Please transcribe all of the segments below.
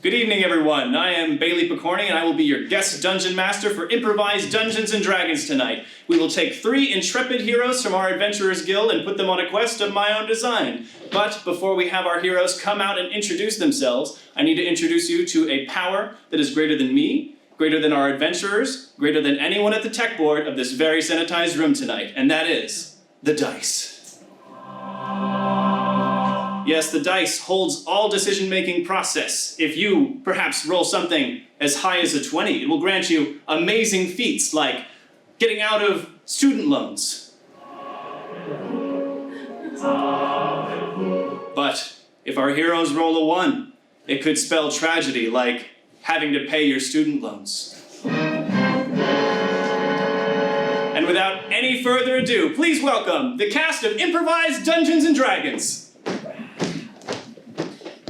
Good evening, everyone. I am Bailey Picorni, and I will be your guest dungeon master for Improvised Dungeons & Dragons tonight. We will take 3 intrepid heroes from our Adventurers Guild and put them on a quest of my own design. But before we have our heroes come out and introduce themselves, I need to introduce you to a power that is greater than me, greater than our adventurers, greater than anyone at the tech board of this very sanitized room tonight, and that is the dice. Yes, the dice holds all decision-making process. If you perhaps roll something as high as a 20, it will grant you amazing feats like getting out of student loans. But if our heroes roll a 1, it could spell tragedy like having to pay your student loans. And without any further ado, please welcome the cast of Improvised Dungeons & Dragons.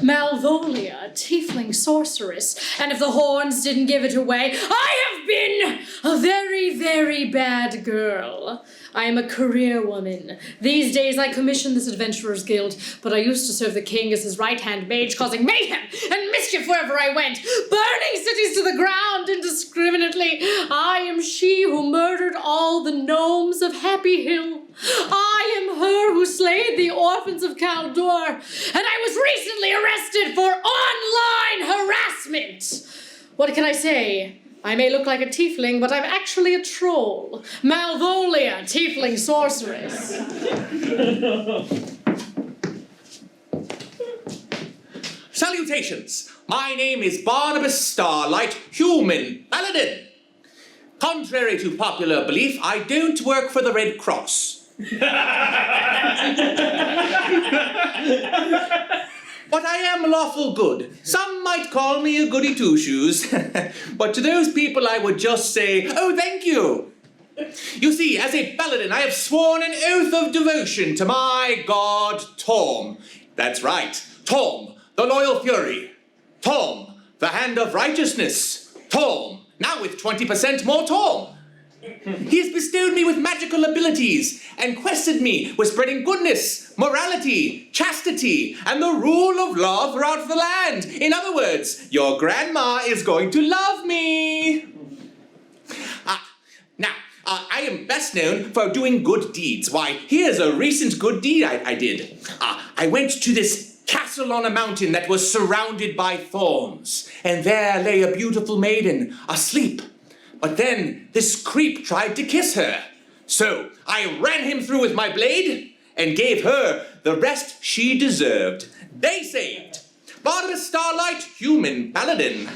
Malvolia, tiefling sorceress, and if the horns didn't give it away, I have been a very, very bad girl. I am a career woman. These days I commission this Adventurers Guild, but I used to serve the king as his right-hand mage, causing mayhem and mischief wherever I went, burning cities to the ground indiscriminately. I am she who murdered all the gnomes of Happy Hill. I am her who slayed the orphans of Caldor, and I was recently arrested for online harassment. What can I say? I may look like a tiefling, but I'm actually a troll. Malvolia, tiefling sorceress. Salutations! My name is Barnabas Starlight, human paladin. Contrary to popular belief, I don't work for the Red Cross. But I am lawful good. Some might call me a goody two-shoes. But to those people I would just say, oh, thank you. You see, as a paladin, I have sworn an oath of devotion to my god, Torm. That's right, Torm, the loyal fury. Torm, the hand of righteousness. Torm, now with 20% more Torm. He has bestowed me with magical abilities and quested me with spreading goodness, morality, chastity, and the rule of law throughout the land. In other words, your grandma is going to love me. Now, I am best known for doing good deeds. Why, here's a recent good deed I did. I went to this castle on a mountain that was surrounded by thorns, and there lay a beautiful maiden asleep. But then this creep tried to kiss her. So I ran him through with my blade and gave her the rest she deserved. Day saved. Barnabas Starlight, human paladin.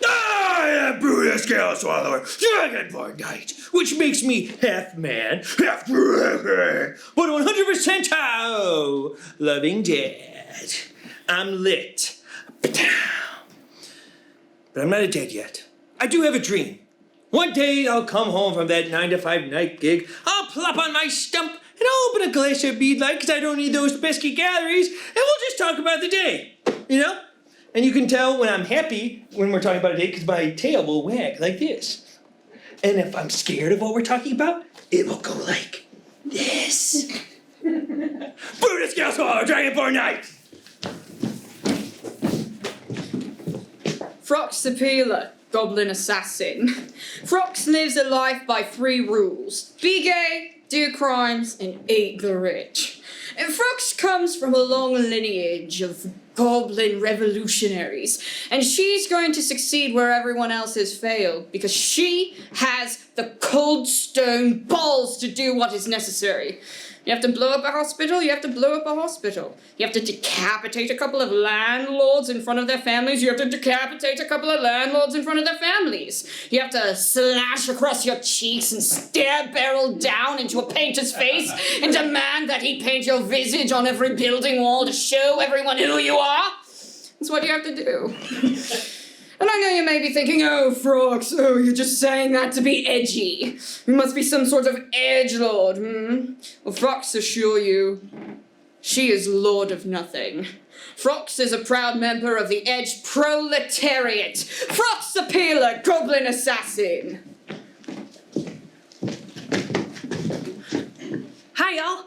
I am Brutus Scale Swallower, Dragonborn Knight, which makes me half man, half dragon, but 100% how loving dad. I'm lit. But I'm not dead yet. I do have a dream. One day I'll come home from that 9-to-5 night gig, I'll plop on my stump, and I'll open a glass of bead light because I don't need those pesky calories, and we'll just talk about the day, you know? And you can tell when I'm happy when we're talking about a date because my tail will wag like this. And if I'm scared of what we're talking about, it will go like this. Brutus Scale Swallower, Dragonborn Knight! Frox the Peeler, Goblin Assassin. Frox lives a life by 3 rules. Be gay, do crimes, and eat the rich. And Frox comes from a long lineage of goblin revolutionaries, and she's going to succeed where everyone else has failed because she has the cold stone balls to do what is necessary. You have to blow up a hospital, you have to blow up a hospital. You have to decapitate a couple of landlords in front of their families, you have to decapitate a couple of landlords in front of their families. You have to slash across your cheeks and stare barrel down into a painter's face and demand that he paint your visage on every building wall to show everyone who you are. That's what you have to do. And I know you may be thinking, oh, Frox, oh, you're just saying that to be edgy. You must be some sort of edgelord, Well, Frox assure you, she is lord of nothing. Frox is a proud member of the Edge proletariat. Frox the Peeler, Goblin Assassin. Hi, y'all.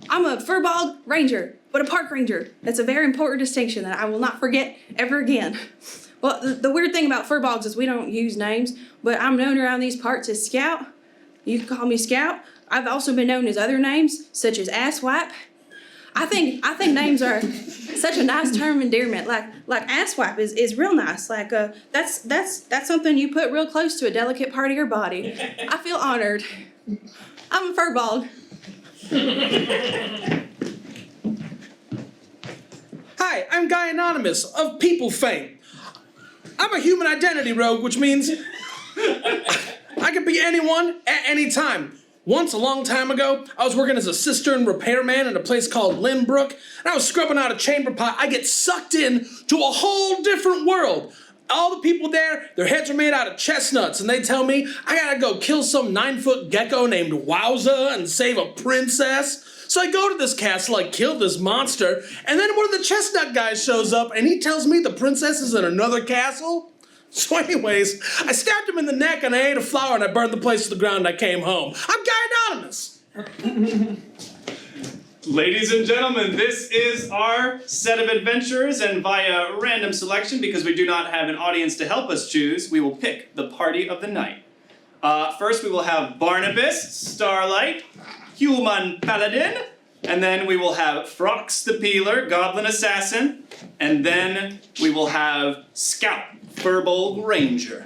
I'm a firbölg ranger, but a park ranger. That's a very important distinction that I will not forget ever again. Well, the weird thing about firbölgs is we don't use names, but I'm known around these parts as Scout. You can call me Scout. I've also been known as other names, such as Asswipe. I think names are such a nice term of endearment. Like asswipe is real nice. Like that's something you put real close to a delicate part of your body. I feel honored. I'm a furball. Hi, I'm Guy Anonymous of People fame. I'm a human identity rogue, which means I can be anyone at any time. Once, a long time ago, I was working as a cistern repairman in a place called Lynbrook, and I was scrubbing out a chamber pot. I get sucked in to a whole different world. All the people there, their heads are made out of chestnuts, and they tell me I gotta go kill some 9-foot gecko named Wowza and save a princess. So I go to this castle, I kill this monster, and then one of the chestnut guys shows up, and he tells me the princess is in another castle. So anyways, I stabbed him in the neck and I ate a flower and I burned the place to the ground and I came home. I'm Guy Anonymous! Ladies and gentlemen, this is our set of adventurers, and via random selection, because we do not have an audience to help us choose, we will pick the party of the night. First we will have Barnabas, Starlight, Human Paladin, and then we will have Frox the Peeler, Goblin Assassin, and then we will have Scout, Firbölg Ranger.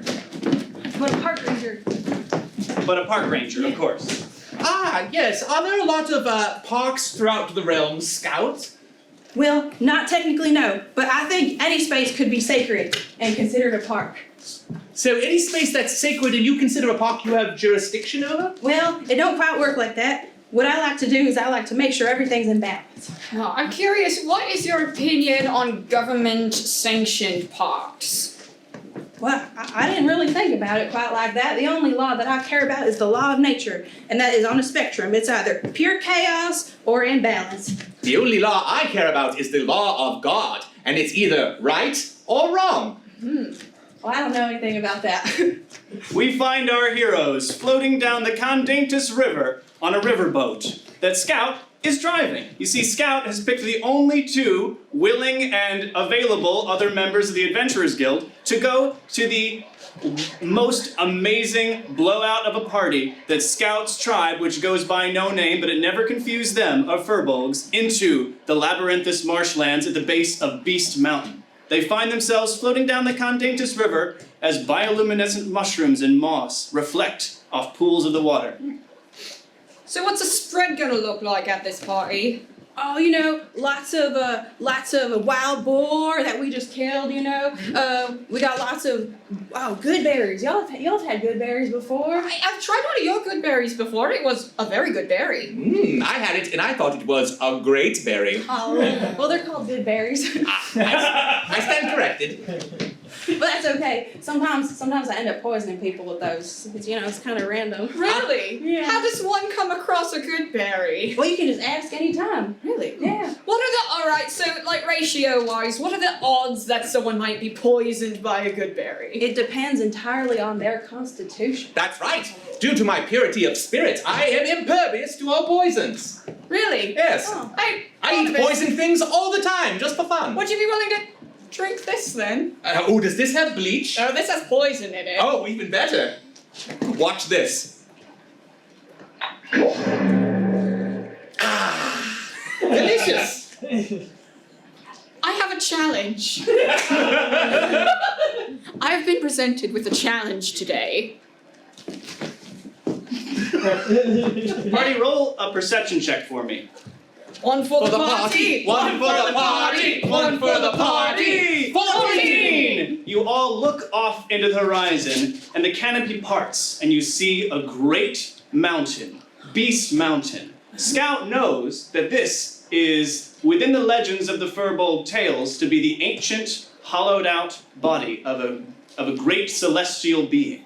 But a park ranger. But a park ranger, of course. Ah, yes. Are there a lot of parks throughout the realm, Scout? Well, not technically, no, but I think any space could be sacred and considered a park. So any space that's sacred and you consider a park you have jurisdiction over? Well, it don't quite work like that. What I like to do is I like to make sure everything's in balance. Now, I'm curious, what is your opinion on government-sanctioned parks? Well, I didn't really think about it quite like that. The only law that I care about is the law of nature, and that is on a spectrum. It's either pure chaos or imbalance. The only law I care about is the law of God, and it's either right or wrong. Well, I don't know anything about that. We find our heroes floating down the Condaintus River on a riverboat that Scout is driving. You see, Scout has picked the only two willing and available other members of the Adventurers Guild to go to the most amazing blowout of a party that Scout's tribe, which goes by no name, but it never confused them, of Firbölgs, into the Labyrinthus Marshlands at the base of Beast Mountain. They find themselves floating down the Condaintus River as bioluminescent mushrooms and moss reflect off pools of the water. So what's the spread gonna look like at this party? Oh, lots of wild boar that we just killed. We got lots of good berries. Y'all have had good berries before. I've tried one of your good berries before. It was a very good berry. I had it and I thought it was a great berry. Oh, well, they're called good berries. I stand corrected. But that's okay. Sometimes I end up poisoning people with those. It's kind of random. Really? Yeah. How does one come across a good berry? Well, you can just ask anytime. Really? Yeah. Alright, so like ratio-wise, what are the odds that someone might be poisoned by a good berry? It depends entirely on their constitution. That's right. Due to my purity of spirit, I am impervious to all poisons. Really? Yes. Oh. Hey, I eat Barnabas, poison things all the time, just for fun. would you be willing to drink this then? Does this have bleach? Oh, this has poison in it. Oh, even better. Watch this. Delicious. I have a challenge. I have been presented with a challenge today. Party, roll a perception check for me. One for the party! One for the party! One for the party! 14! You all look off into the horizon, and the canopy parts, and you see a great mountain, Beast Mountain. Scout knows that this is within the legends of the Firbölg tales to be the ancient, hollowed-out body of a great celestial being.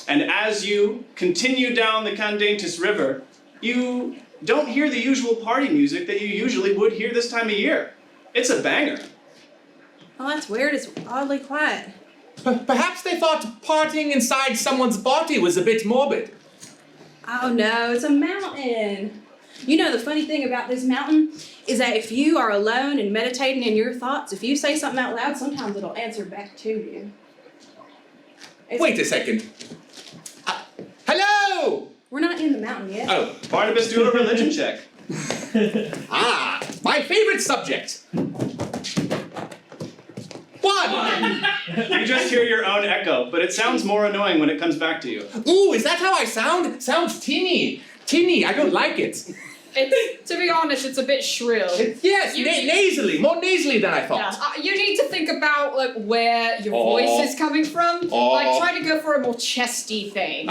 And as you continue down the Condaintus River, you don't hear the usual party music that you usually would hear this time of year. It's a banger. Oh, that's weird. It's oddly quiet. Perhaps they thought partying inside someone's body was a bit morbid. Oh no, it's a mountain. You know, the funny thing about this mountain is that if you are alone and meditating in your thoughts, if you say something out loud, sometimes it'll answer back to you. Wait a second. Hello! We're not in the mountain yet. Oh. Barnabas, do a religion check. My favorite subject. 1! You just hear your own echo, but it sounds more annoying when it comes back to you. Ooh, is that how I sound? Sounds tinny. Tinny, I don't like it. It's, to be honest, it's a bit shrill. Yes, nasally, more nasally than I Yeah, thought. you need to think about like where your voice is coming from. Like try to go for a more chesty thing.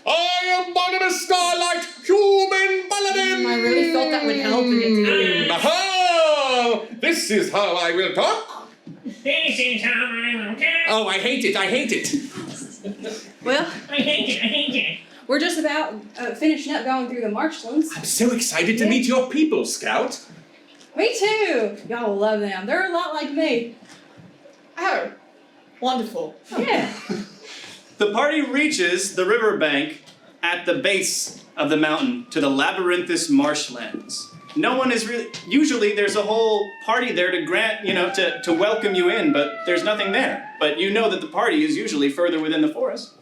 I am Barnabas Starlight, human paladin! I really thought that would help it. Aha! This is how I will talk. This is how I will talk. Oh, I hate it, I hate it. Well, I hate it. we're just about finishing up going through the marshlands. I'm so excited to meet your people, Scout. Me too. Y'all will love them. They're a lot like me. Oh, wonderful. Yeah. The party reaches the riverbank at the base of the mountain to the Labyrinthus Marshlands. No one is really, usually there's a whole party there to grant, to welcome you in, but there's nothing there. But you know that the party is usually further within the forest.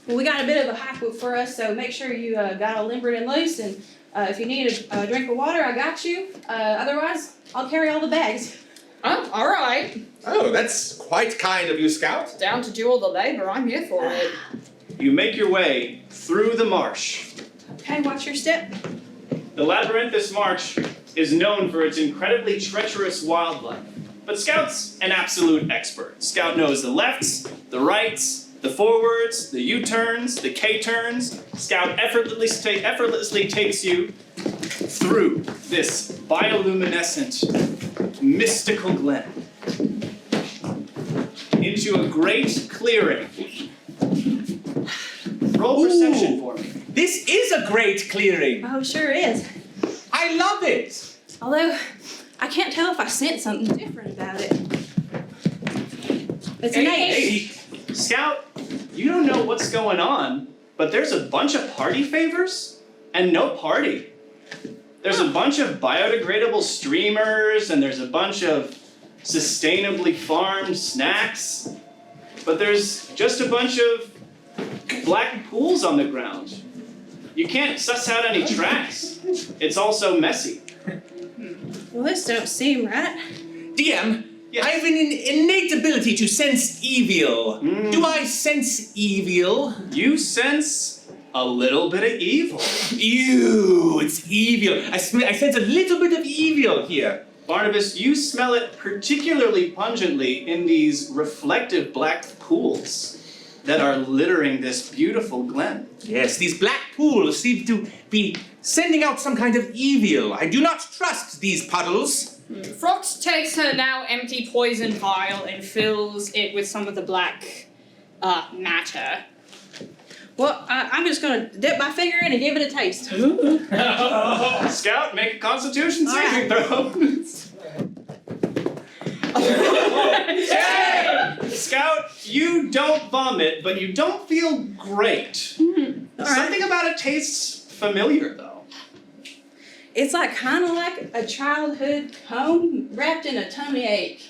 Well, we got a bit of a hike for us, so make sure you got all limbered and loose, and if you need a drink of water, I got you. Otherwise, I'll carry all the bags. Oh, all right. Oh, that's quite kind of you, Scout. Down to do all the labor. I'm here for it. You make your way through the marsh. Okay, watch your step. The Labyrinthus Marsh is known for its incredibly treacherous wildlife, but Scout's an absolute expert. Scout knows the lefts, the rights, the forwards, the U-turns, the K-turns. Scout effortlessly takes you through this bioluminescent, mystical glen into a great clearing. Roll perception for me. This is a great clearing. Oh, sure is. I love it. Although, I can't tell if I sense something different about it. It's an 8. Hey, Scout, you don't know what's going on, but there's a bunch of party favors and no party. There's a bunch of biodegradable streamers and there's a bunch of sustainably farmed snacks, but there's just a bunch of black pools on the ground. You can't suss out any tracks. It's also messy. Well, this don't seem right. DM, Yes. I have an innate ability to sense evil. Do I sense evil? You sense a little bit of evil. Ew, it's evil. I sense a little bit of evil here. Barnabas, you smell it particularly pungently in these reflective black pools that are littering this beautiful glen. Yes, these black pools seem to be sending out some kind of evil. I do not trust these puddles. Frox takes her now empty poison vial and fills it with some of the black matter. Well, I'm just gonna dip my finger in and give it a taste. Scout, make a Constitution saving throw. Scout, you don't vomit, but you don't feel great. Something about it tastes familiar, though. It's like kind of like a childhood home wrapped in a tummy ache.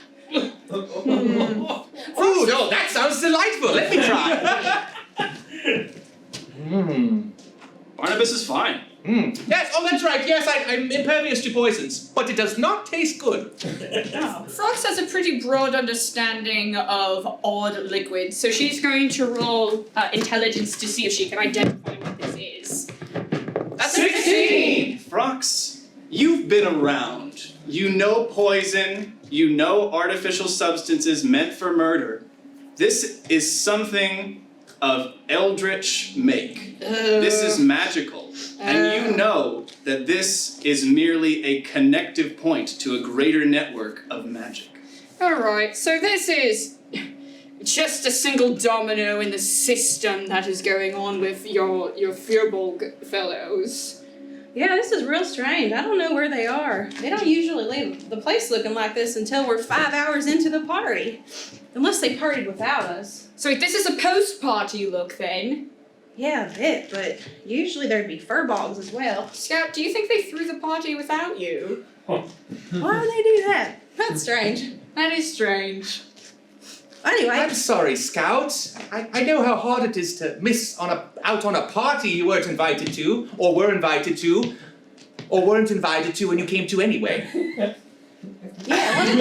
Oh, no, that sounds delightful. Let me try. Barnabas is fine. Yes, oh, that's right. Yes, I'm impervious to poisons, but it does not taste good. Frox has a pretty broad understanding of odd liquids, so she's going to roll intelligence to see if she can identify what this is. That's a 16! Frox, you've been around. You know poison. You know artificial substances meant for murder. This is something of eldritch make. This is magical. And you know that this is merely a connective point to a greater network of magic. Alright, so this is just a single domino in the system that is going on with your firbölg fellows. Yeah, this is real strange. I don't know where they are. They don't usually leave the place looking like this until we're 5 hours into the party. Unless they partied without us. So this is a post-party look then? Yeah, a bit, but usually there'd be furbolgs as well. Scout, do you think they threw the party without you? Why would they do that? That's strange. That is strange. Anyway, I'm sorry, Scout. I know how hard it is to miss out on a party you weren't invited to, or were invited to, or weren't invited to when you came to anyway. yeah.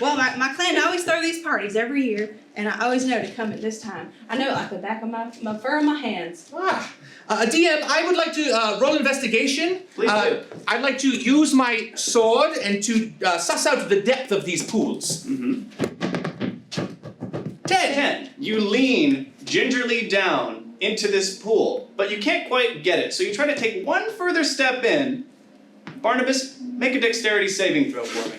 Well, my clan always throw these parties every year, and I always know to come at this time. I know it like the back of my fur on my hands. DM, I would like to roll investigation. Please do. I'd like to use my sword and to suss out the depth of these pools. 10. You lean gingerly down into this pool, but you can't quite get it, so you try to take one further step in. Barnabas, make a dexterity saving throw for me.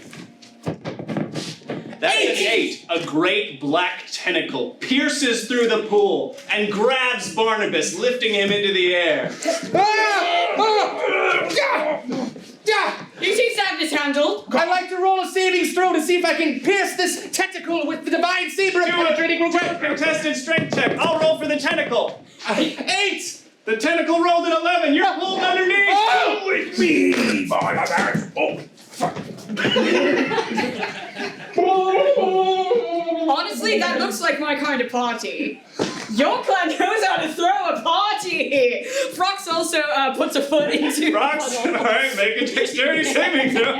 That's an 8. A great black tentacle pierces through the pool and grabs Barnabas, lifting him into the air. You seem to have this handled. I'd like to roll a savings throw to see if I can pierce this tentacle with the divine saber of penetrating Contested strength check. I'll roll for the tentacle. 8! The tentacle rolled an 11. You're pulled underneath. Oh! With me, Barnabas. Oh, fuck. Honestly, that looks like my kind of party. Your clan knows how to throw a party. Frox also puts a foot into Frox, the puddle. alright, make a dexterity saving throw.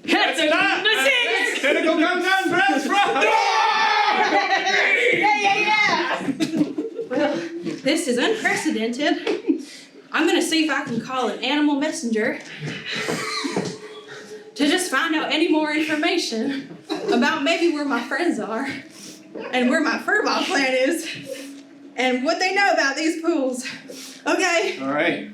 That's enough. the 6. Tentacle comes down, grabs Frox. Yeah. Well, this is unprecedented. I'm gonna see if I can call an animal messenger to just find out any more information about maybe where my friends are and where my furball clan is and what they know about these pools. Okay. Alright.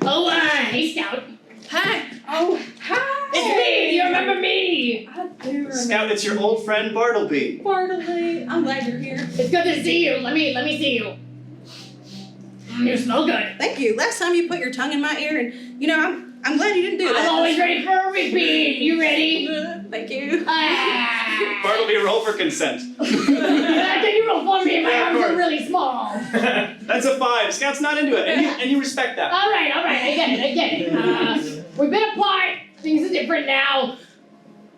Oh, hey, Scout. Hi. Oh, hi. It's me. Do you remember me? I do remember. Scout, it's your old friend Bartleby. Bartleby. I'm glad you're here. It's good to see you. Let me see you. You smell good. Thank you. Last time you put your tongue in my ear, and you know I'm glad you didn't do that. I'm always ready for a repeat. You ready? Thank you. Ah. Bartleby, roll for consent. Can you roll for me? My Yeah, of arms are course. really small. That's a 5. Scout's not into it, and you respect that. All right. I get it. We've been apart. Things are different now.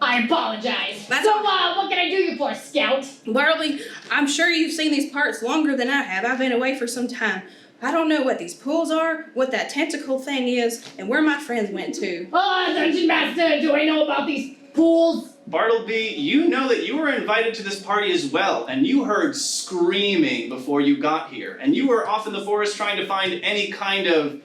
I apologize. That's so, all right. what can I do you for, Scout? Bartleby, I'm sure you've seen these parts longer than I have. I've been away for some time. I don't know what these pools are, what that tentacle thing is, and where my friends went to. Oh, Dungeon Master, do I know about these pools? Bartleby, you know that you were invited to this party as well, and you heard screaming before you got here, and you were off in the forest trying to find any kind of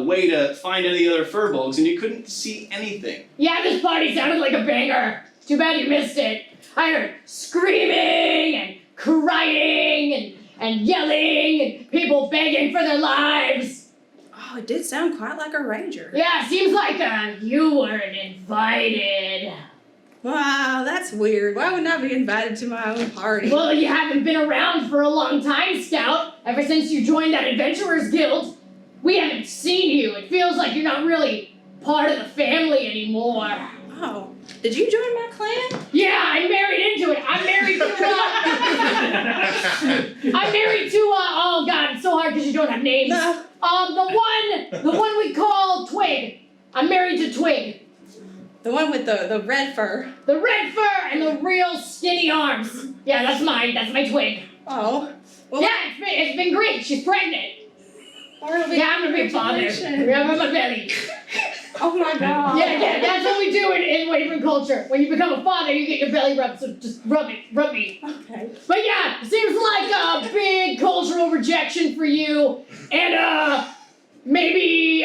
way to find any other furbölgs, and you couldn't see anything. Yeah, this party sounded like a banger. Too bad you missed it. I heard screaming and crying and yelling and people begging for their lives. Oh, it did sound quite like a ranger. Yeah, seems like you weren't invited. Wow, that's weird. Why wouldn't I be invited to my own party? Well, you haven't been around for a long time, Scout. Ever since you joined that Adventurers Guild, we haven't seen you. It feels like you're not really part of the family anymore. Oh, did you join my clan? Yeah, I'm married into it. I'm married to oh god, it's so hard because you don't have names. No. The one we call Twig. I'm married to Twig. The one with the red fur. The red fur and the real skinny arms. Yeah, that's my Twig. Oh. Well, Yeah, it's been great. She's pregnant. Bartleby, Yeah, I'm gonna be a father. congratulations. Yeah, I'm on my belly. Oh my god. Yeah, that's what we do in Wavering culture. When you become a father, you get your belly rubbed, so just rub me. Okay. But yeah, seems like a big cultural rejection for you, and maybe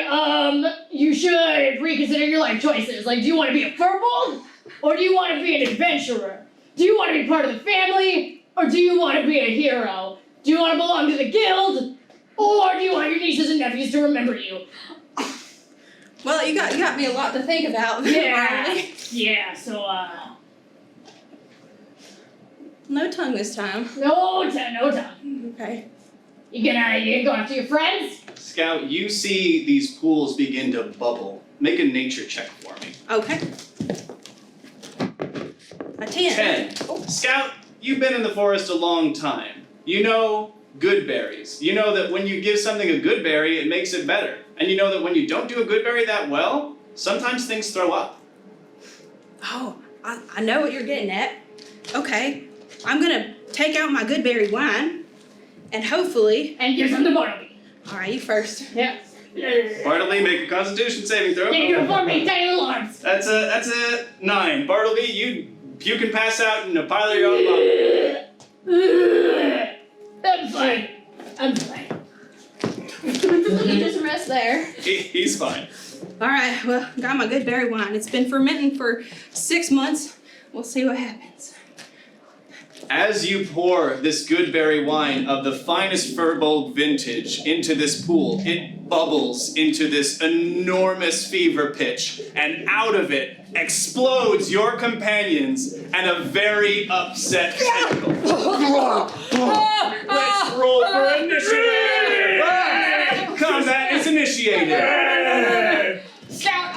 you should reconsider your life choices. Like, do you want to be a furball, or do you want to be an adventurer? Do you want to be part of the family, or do you want to be a hero? Do you want to belong to the guild, or do you want your nieces and nephews to remember you? Well, you got me a lot to think about. Yeah. Bartleby. Yeah. So No tongue this time. no time. Okay. You gonna go after your friends? Scout, you see these pools begin to bubble. Make a nature check for me. Okay. 10. 10. Scout, you've been in the forest a long time. You know good berries. You know that when you give something a good berry, it makes it better. And you know that when you don't do a good berry that well, sometimes things throw up. Oh, I know what you're getting at. Okay, I'm gonna take out my good berry wine, and hopefully... And give some to Bartleby. All right, you first. Yeah. Bartleby, make a Constitution saving throw. Yeah, you're for me, tiny alarms. That's a 9. Bartleby, you can pass out in a pile of your own vomit. I'm fine. I'm fine. You just rest there. He's fine. All right, well, got my good berry wine. It's been fermenting for 6 months. We'll see what happens. As you pour this good berry wine of the finest firbölg vintage into this pool, it bubbles into this enormous fever pitch, and out of it explodes your companions and a very upset tentacle. Let's roll for initiative! Combat is initiated! Scout,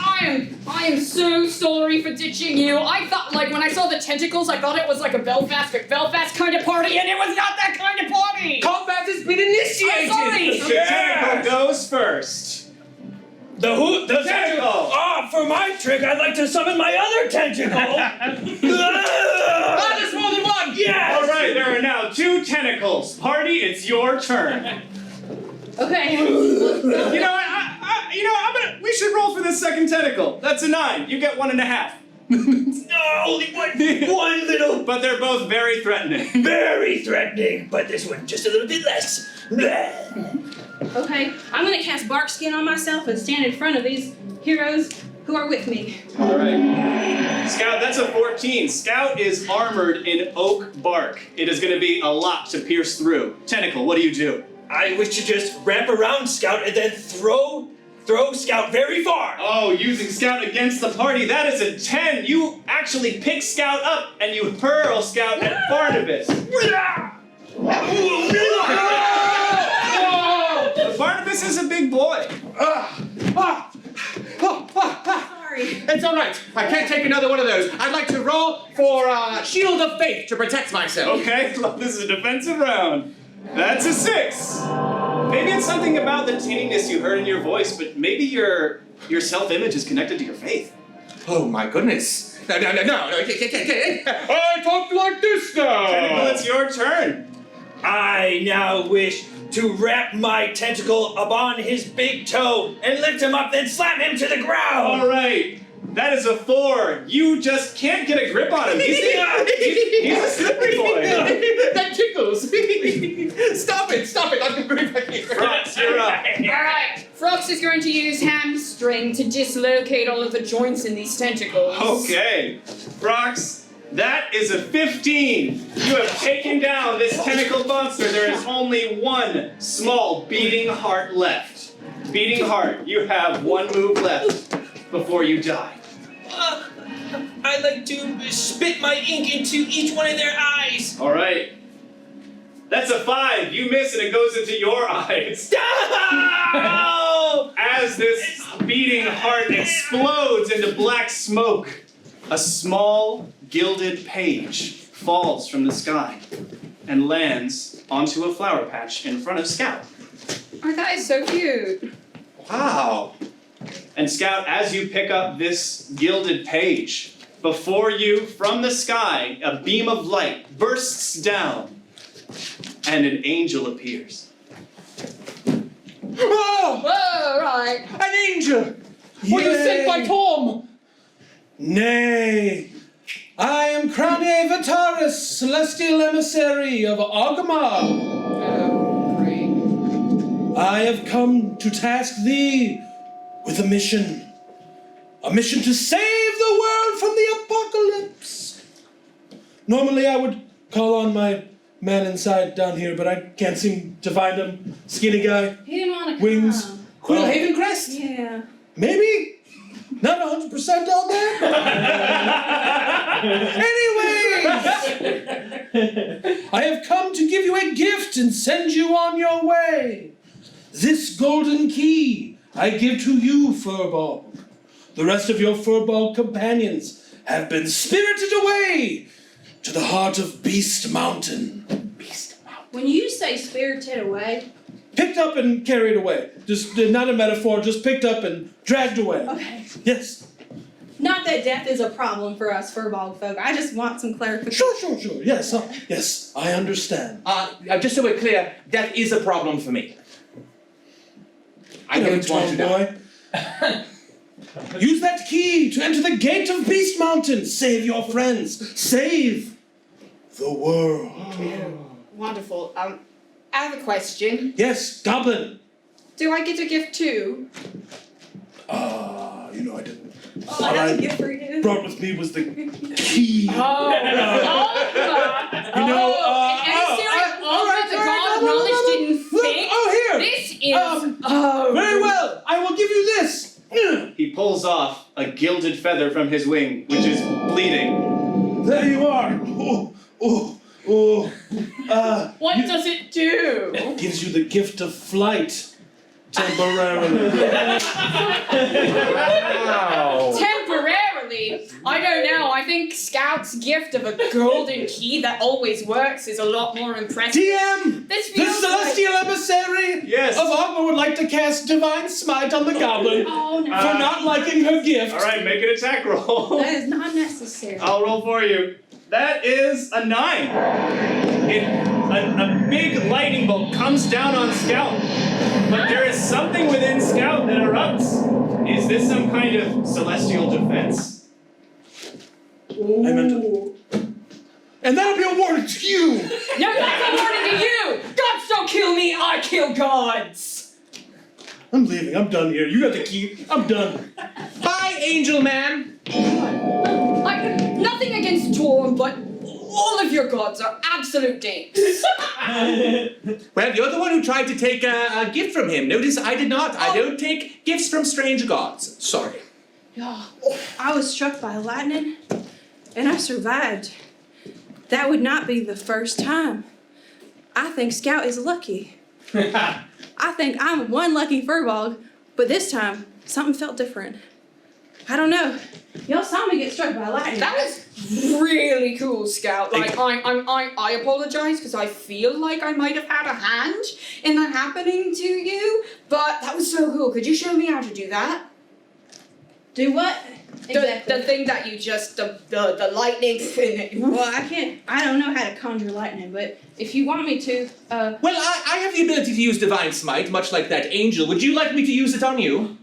I am so sorry for ditching you. I thought, like, when I saw the tentacles, I thought it was like a Belfast kind of party, and it was not that kind of party! Combat has been initiated! I'm sorry! The tentacle goes first. The who? The Tentacle! Ah, for my trick, I'd like to summon my other tentacle. There's more than one! Yes! All right, there are now 2 tentacles. Party, it's your turn. Okay. You know what? We should roll for this second tentacle. That's a 9. You get 1.5. No, only one little. But they're both very threatening. Very threatening, but this one just a little bit less. Okay, I'm gonna cast bark skin on myself and stand in front of these heroes who are with me. All right. Scout, that's a 14. Scout is armored in oak bark. It is going to be a lot to pierce through. Tentacle, what do you do? I wish to just wrap around Scout and then throw Scout very far. Oh, using Scout against the party. That is a 10. You actually pick Scout up and you hurl Scout at Barnabas. Barnabas is a big boy. Sorry. It's all right. I can't take another one of those. I'd like to roll for Shield of Faith to protect myself. Okay, well, this is a defensive round. That's a 6. Maybe it's something about the tinniness you heard in your voice, but maybe your self-image is connected to your faith. Oh my goodness. No. I talk like this now. Tentacle, it's your turn. I now wish to wrap my tentacle upon his big toe and lift him up, then slam him to the ground. All right. That is a 4. You just can't get a grip on him. He's a slippery boy. That tickles. Stop it. I'm going back here. Frox, you're up. Alright, Frox is going to use hamstring to dislocate all of the joints in these tentacles. Okay. Frox, that is a 15. You have taken down this tentacled monster. There is only one small beating heart left. Beating heart, you have one move left before you die. I'd like to spit my ink into each one of their eyes. All right. That's a 5. You miss and it goes into your eyes. As this beating heart explodes into black smoke, a small gilded page falls from the sky and lands onto a flower patch in front of Scout. Oh, that is so cute. Wow. And Scout, as you pick up this gilded page, before you, from the sky, a beam of light bursts down, and an angel appears. Oh, Whoa, right. an angel. Were you sent by Tom? Nay, I am Crane Vitaris, celestial emissary of Argamar. Oh, great. I have come to task thee with a mission to save the world from the apocalypse. Normally I would call on my man inside down here, but I can't seem to find him. Skinny guy, He didn't want to wings, come. Quillhaven crest? Yeah. Maybe? Not 100% on that? Anyways! I have come to give you a gift and send you on your way. This golden key I give to you, Furbölg. The rest of your Furbölg companions have been spirited away to the heart of Beast Mountain. When you say spirited away, Picked up and carried away. Just not a metaphor, just picked up and dragged away. okay. Yes. Not that death is a problem for us furball folk. I just want some clarification. Sure. Yes, I understand. Just so we're clear, death is a problem for me. I don't want to die. Boy. Use that key to enter the gate of Beast Mountain. Save your friends. Save the world. Wonderful. I have a question. Yes, Goblin. Do I get a gift too? I didn't. Oh, What that's a I gift for you. brought with me was the key. Oh, And the god of knowledge didn't fit? Oh, here. This is Very well. I will give you this. He pulls off a gilded feather from his wing, which is bleeding. There you are. what does it do? It gives you the gift of flight. Temporarily. Wow. temporarily. I don't know. I think Scout's gift of a golden key that always works is a lot more impressive. DM! This The feels celestial emissary Yes. of Ogma would like to cast Divine Smite on the goblin Oh no. for not liking her gift. All right, make an attack roll. That is not necessary. I'll roll for you. That is a 9. A big lightning bolt comes down on Scout, but there is something within Scout that erupts. Is this some kind of celestial defense? I meant it. And that'll be awarded to you! No, that's awarded to you! Gods don't kill me, I kill gods! I'm leaving, I'm done here. You got the key, I'm done. Bye, Angel Man. Nothing against Torm, but all of your gods are absolute dinks. Well, you're the one who tried to take a gift from him. Notice I did not. I don't take gifts from strange gods. Sorry. I was struck by lightning, and I survived. That would not be the first time. I think Scout is lucky. I think I'm one lucky furball, but this time something felt different. I don't know. Y'all saw me get struck by lightning. That was really cool, Scout. Like, I apologize because I feel like I might have had a hand in that happening to you, but that was so cool. Could you show me how to do that? Do what? The thing that you just, the lightning thing. Well, I don't know how to conjure lightning, but if you want me to, Well, I have the ability to use Divine Smite, much like that angel. Would you like me to use it on you?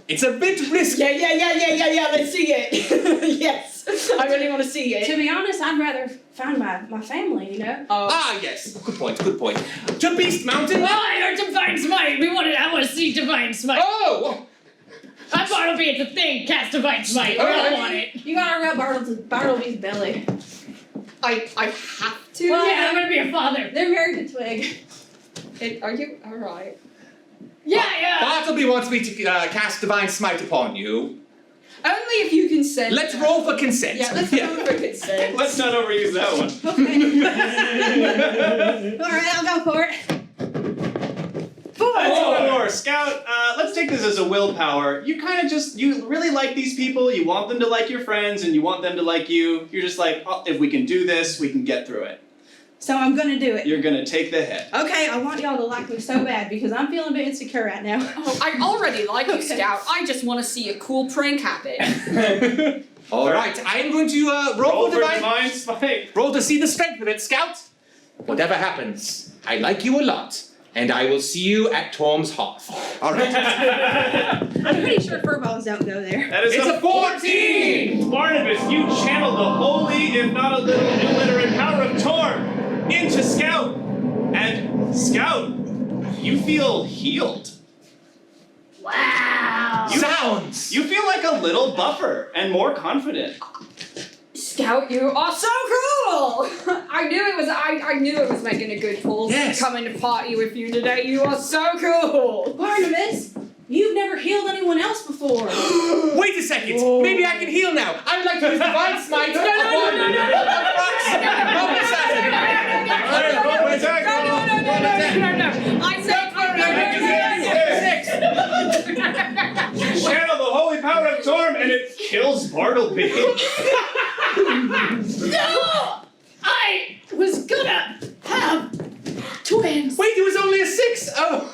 It's a bit risky. Yeah, let's see it. Yes, I really want to see it. to be honest, I'd rather find my family, you know? Ah, yes. Good point. To Beast Mountain. Well, I heard Divine Smite. I want to see Divine Smite. Oh! I'm Bartleby, it's a thing. Cast Divine Smite. All I right. don't want it. You gotta rub Bartleby's belly. I have to. Well, Yeah, I'm gonna be a father. They're married to Twig. Are you alright? Yeah. Bartleby wants me to cast Divine Smite upon you. Only if you consent. Let's roll for consent. Yeah, let's go for consent. Let's not overuse that one. Okay. Alright, I'll go for it. That's 4. Scout, let's take this as a willpower. You really like these people, you want them to like your friends, and you want them to like you. You're just like, oh, if we can do this, we can get through it. So I'm gonna do it. You're gonna take the hit. Okay, I want y'all to like me so bad because I'm feeling a bit insecure right now. Oh, I already like you, Okay. Scout. I just want to see a cool prank happen. All right, I am going to roll for Divine Smite. Roll to see the strength of it, Scout. Whatever happens, I like you a lot, and I will see you at Torm's hearth. All right. I'm pretty sure furballs don't go there. That is It's a 14! Barnabas, you channel the holy, if not a little illiterate power of Torm into Scout. And Scout, you feel healed. Wow. Sounds! You feel like a little buffer and more confident. Scout, you are so cool! I knew it was making a good call Yes. coming to party with you today. You are so cool. Barnabas, you've never healed anyone else before. Wait a second. Maybe I can heal now. I would like to use Divine Smite upon Frox. Roll for attack. No. I said You channel the holy power of Torm and it kills Bartleby. gonna have twins. Wait, it was only a 6! Oh,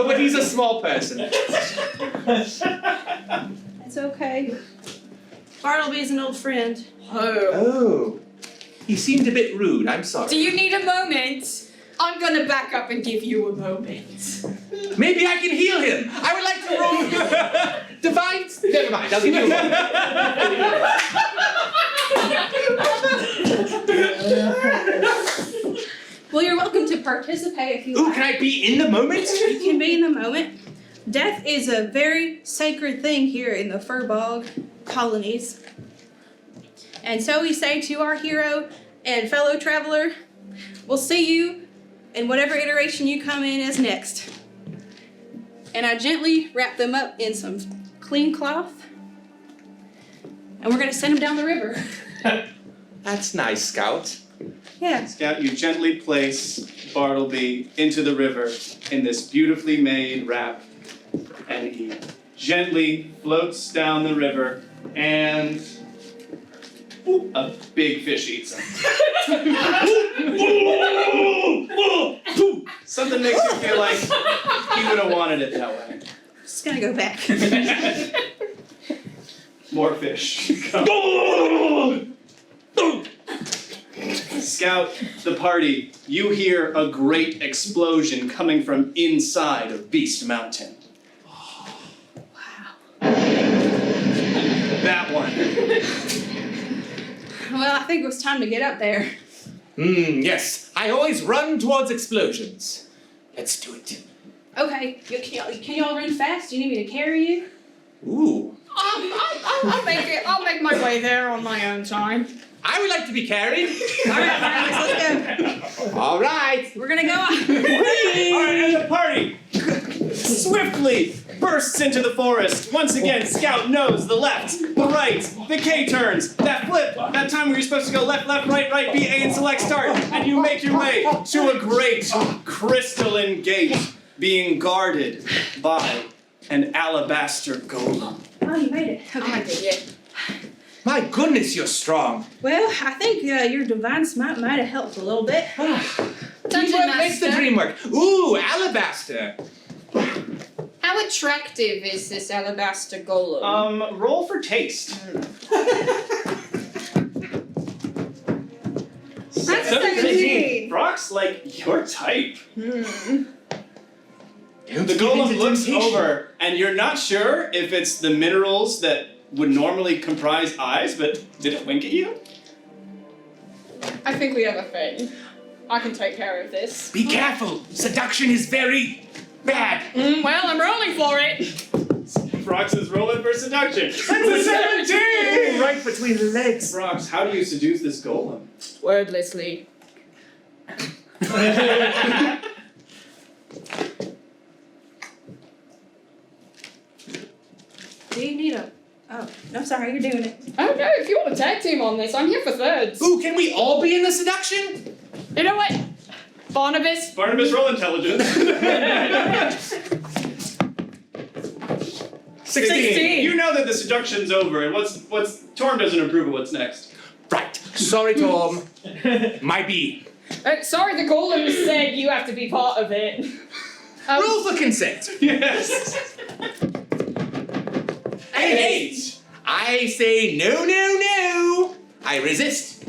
but he's a small person. It's okay. Bartleby's an old friend. Oh. He seemed a bit rude, I'm sorry. Do you need a moment? I'm gonna back up and give you a moment. Maybe I can heal him! I would like to roll divine... Never mind, I'll give you a moment. Well, you're welcome to participate if you Ooh, like. can I be in the moment? You can be in the moment. Death is a very sacred thing here in the firbölg colonies. And so we say to our hero and fellow traveler, we'll see you in whatever iteration you come in as next. And I gently wrap them up in some clean cloth. And we're gonna send them down the river. That's nice, Scout. Yeah. Scout, you gently place Bartleby into the river in this beautifully made wrap, and he gently floats down the river, and a big fish eats him. Something makes you feel like he would have wanted it that way. Just gonna go back. More fish. Scout, the party, you hear a great explosion coming from inside of Beast Mountain. That one. Well, I think it was time to get up there. Yes. I always run towards explosions. Let's do it. Okay, can y'all run fast? Do you need me to carry you? Ooh. I'll make it. I'll make my way there on my own time. I would like to be carried. All right, Barnabas, let's go. All right. We're gonna go. Alright, and the party swiftly bursts into the forest. Once again, Scout knows the left, the right, the K-turns, that flip, that time where you're supposed to go left, left, right, right, B, A, and select start, and you make your way to a great crystalline gate being guarded by an alabaster golem. Oh, you made it. I Okay. did it. My goodness, you're strong. Well, I think your divine smite might have helped a little bit. Dungeon Makes the Master. dream work. Ooh, alabaster. How attractive is this alabaster golem? Roll for taste. That's 17. Frox, like, your type. Don't The give golem in to looks temptation. over, and you're not sure if it's the minerals that would normally comprise eyes, but did it wink at you? I think we have a thing. I can take care of this. Be careful. Seduction is very bad. Well, I'm rolling for it. Frox is rolling for seduction. That's a 17! Right between the legs. Frox, how do you seduce this golem? Wordlessly. Do you need a... Oh, no, sorry, you're doing it. I don't know if you want to tag team on this. I'm here for thirds. Ooh, can we all be in the seduction? You know what? Barnabas. Barnabas, roll intelligence. 16. You know that the seduction's over, and what's Torm doesn't approve of what's next. Right. Sorry, Tom. Might be. Sorry, the golem said you have to be part of it. Roll for consent. Yes. An 8. I say no, no, no. I resist.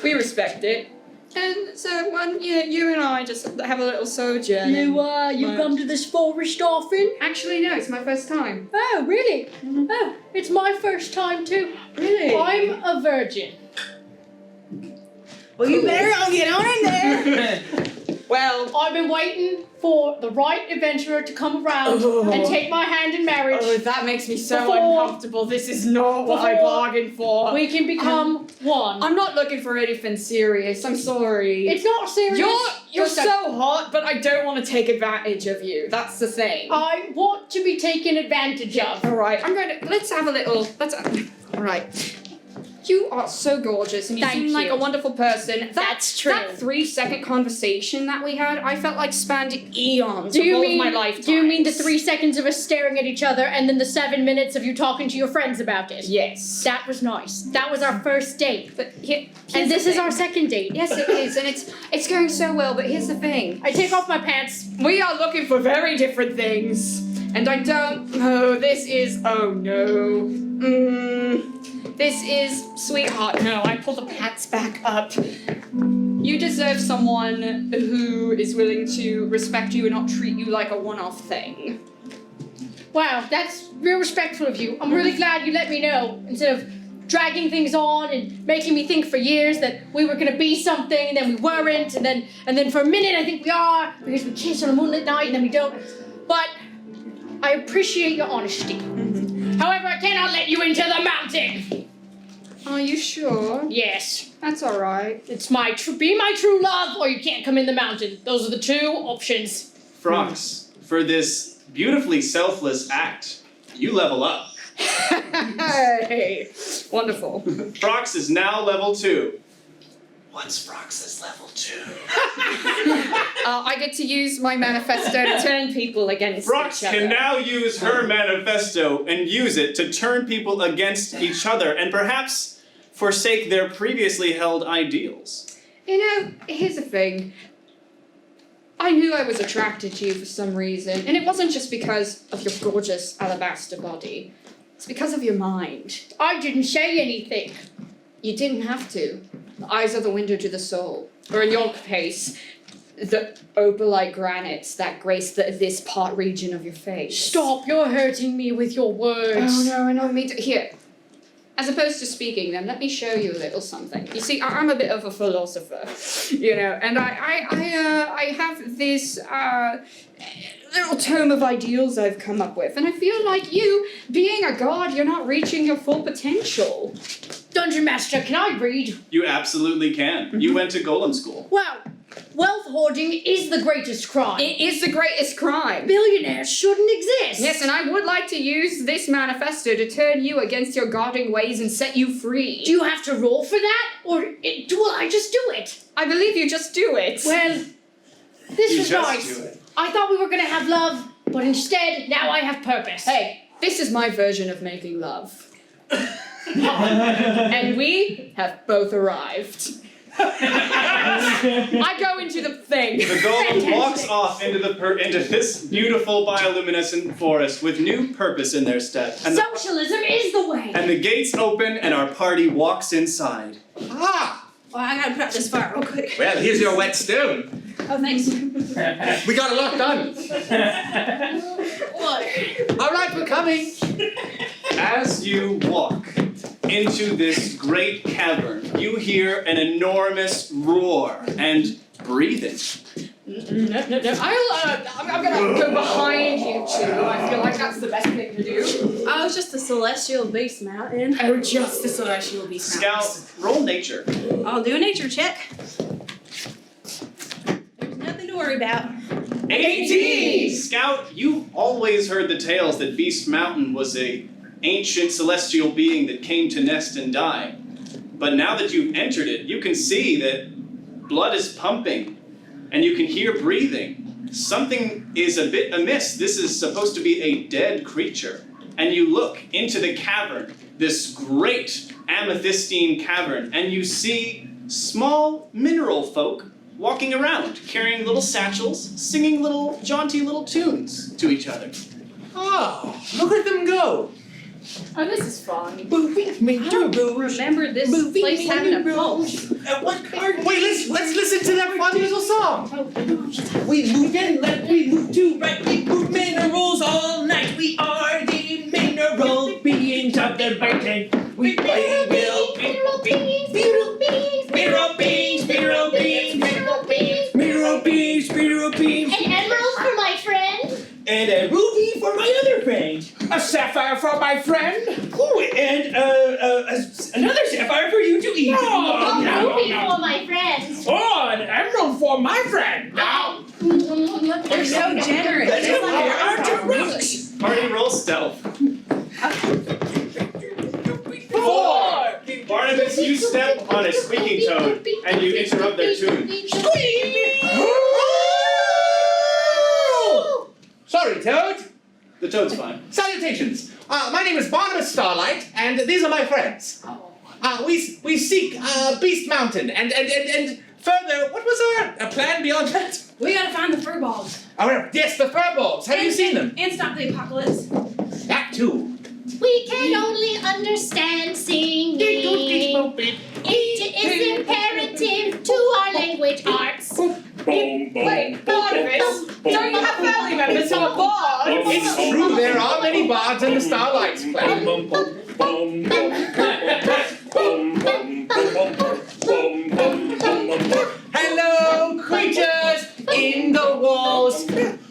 We respect it. And so, you and I just have a little sojourn. You come to this forest often? Actually, no, it's my first time. Oh, really? Oh, it's my first time too. Really? I'm a virgin. Well, you better all get on in there. Well, I've been waiting for the right adventurer to come around and take my hand in marriage. oh, that makes me so Before- uncomfortable. This is not what I Before- bargained for. We can become one. I'm not looking for anything serious. I'm sorry. It's not serious. You're Just a- so hot, but I don't want to take advantage of you. That's the thing. I want to be taken advantage of. All right, let's have a little. All right. You are so gorgeous, and you Thank seem like you. a wonderful person. That's true. That 3-second conversation that we had, I felt like spanned eons Do of you all mean of my lifetime. Do you mean the 3 seconds of us staring at each other and then the 7 minutes of you talking to your friends about it? Yes. That was nice. That was our first date. But here's And the this is thing. our second date. Yes, it is, and it's going so well. But here's the thing: I take off my pants. we are looking for very different things, and I don't know. This is This is sweetheart. No, I pull the pants back up. You deserve someone who is willing to respect you and not treat you like a one-off thing. Wow, that's real respectful of you. I'm really glad you let me know instead of dragging things on and making me think for years that we were gonna be something and then we weren't and then for a minute I think we are because we kiss on a moonlit night and then we don't. But I appreciate your honesty. However, I cannot let you into the mountain. Are you sure? Yes, That's all right. it's be my true love or you can't come in the mountain. Those are the two options. Frox, for this beautifully selfless act, you level up. Hey, wonderful. Frox is now level 2. What's Frox's level 2? I get to use my manifesto to turn people against Frox each other. can now use her manifesto and use it to turn people against each other and perhaps forsake their previously held ideals. You know, here's the thing. I knew I was attracted to you for some reason, and it wasn't just because of your gorgeous alabaster body. It's because of your mind. I didn't say anything. You didn't have to. The eyes are the window to the soul. Or in your case, the opalite granites that grace this part region of your face. Stop, you're hurting me with your words. Oh no, I don't mean to. Here. As opposed to speaking them, let me show you a little something. You see, I'm a bit of a philosopher, you know, and I have this little tome of ideals I've come up with, and I feel like you, being a god, you're not reaching your full potential. Dungeon Master, can I read? You absolutely can. You went to Golem School. Wow, wealth hoarding is the greatest crime. It is the greatest crime. Billionaires shouldn't exist. Yes, and I would like to use this manifesto to turn you against your guarding ways and set you free. Do you have to roll for that? Or will I just do it? I believe you just do it. Well, this You was just nice. do it. I thought we were gonna have love, but instead, now I have purpose. Hey, this is my version of making love. And we have both arrived. I go into the thing. The golem walks off into this beautiful bioluminescent forest with new purpose in their step. And Socialism is the way. the gates open and our party walks inside. Ah! Well, I gotta put out this fire real quick. Well, here's your wet stone. Oh, thanks. We got a lot done. Water. All right, we're coming. As you walk into this great cavern, you hear an enormous roar and breathing. No. I'm gonna go behind you two. I feel like that's the best thing to do. Oh, it's just the celestial beast mountain. Oh, just the celestial beast. Scout, roll nature. I'll do a nature check. There's nothing to worry about. 18! Scout, you've always heard the tales that Beast Mountain was a ancient celestial being that came to nest and die. But now that you've entered it, you can see that blood is pumping and you can hear breathing. Something is a bit amiss. This is supposed to be a dead creature. And you look into the cavern, this great amethystine cavern, and you see small mineral folk walking around, carrying little satchels, singing little jaunty little tunes to each other. Oh, look at them go. Oh, this is fun. I don't remember this place having a pulse. Wait, let's listen to that fun little song. We move and left, we move to right, we move minerals all night. We are the mineral beings of the mountain. We will Mineral beings, mineral beings, mineral beings, mineral beings, mineral beings. mineral beings, mineral beings, An emerald for my friend. and a ruby for my other friend. A sapphire for my friend. Oh, and another sapphire for you to eat. A ruby for my friend. Oh, an emerald for my friend. Now. They're so generous. Let's It's go like there, a aren't farm. you, Frox? Party roll stealth. 4. Barnabas, you step on a squeaking toad and you interrupt their tune. Sorry, Toad. The toad's fine. Salutations. My name is Barnabas Starlight, and these are my friends. We seek Beast Mountain, and further, what was our plan beyond that? We gotta find the furballs. Oh, yes, the firbölgs. Have you seen them? And stop the apocalypse. That too. We can only understand singing. It is imperative to our language arts. Wait, Barnabas, don't you have family members who are bards? It's true, there are many bards in the Starlight's clan. Hello, creatures in the walls.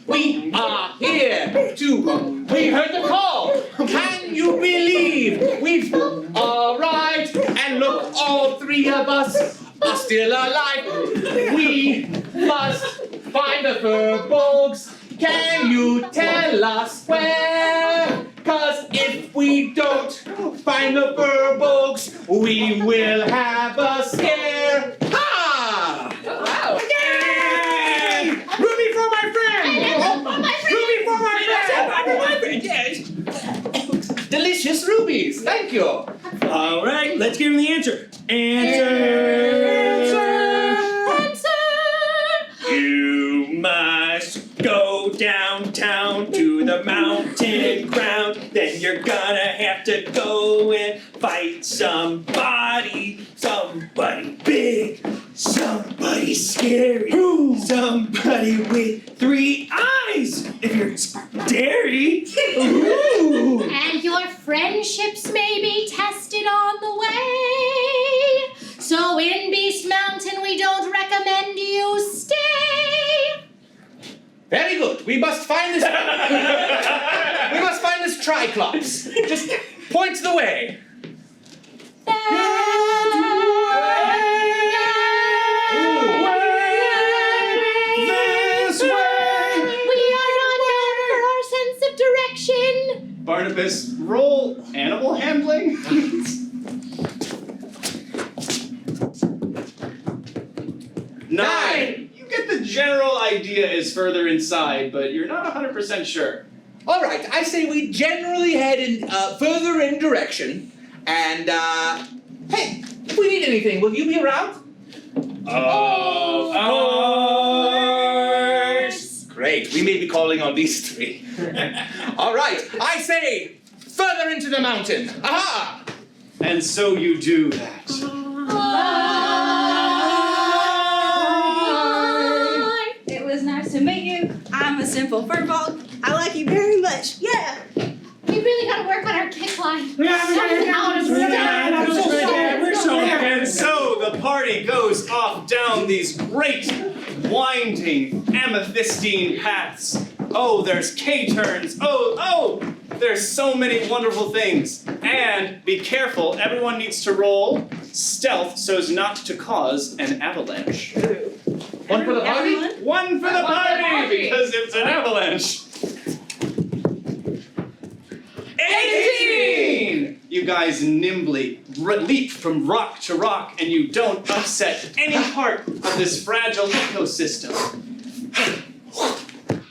We are here to. We heard the call. Can you believe we've arrived? And look, all three of us are still alive. We must find the firbölgs. Can you tell us where? 'Cause if we don't find the firbölgs, we will have a scare. Ha! Wow. Yay! Ruby for my friend! Ruby for my friend! Yes. Delicious rubies. Thank you. All right, let's give him the answer. You must go downtown to the mountain ground. Then you're gonna have to go and fight somebody. Somebody big, somebody scary, somebody with 3 eyes. If you're dairy. Ooh. And your friendships may be tested on the way. So in Beast Mountain, we don't recommend you stay. Very good. We must find this. We must find this Triclops. Just point the way. This way! We are not known for our sense of direction. Barnabas, roll animal handling. 9. You get the general idea is further inside, but you're not 100% sure. All right. I say we generally head in further in direction. And hey, if we need anything, will you be around? Of course! Great. We may be calling on these 3. All right. I say further into the mountain. Aha! And so you do that. It was nice to meet you. I'm a simple furball. I like you very much. Yeah. We really gotta work on our kick line. And so the party goes off down these great, winding, amethystine paths. Oh, there's K-turns. Oh, there's so many wonderful things. And be careful, everyone needs to roll stealth so as not to cause an avalanche. One for the party. One for the party, because it's an avalanche. 18! You guys nimbly leap from rock to rock, and you don't upset any part of this fragile ecosystem.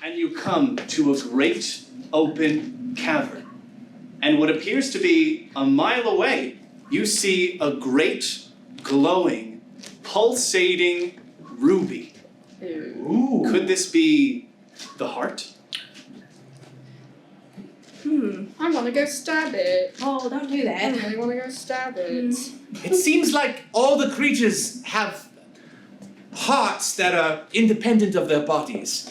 And you come to a great open cavern. And what appears to be a mile away, you see a great, glowing, pulsating ruby. Ooh. Could this be the heart? I want to go stab it. Oh, don't do I that. really want to go stab it. It seems like all the creatures have hearts that are independent of their bodies.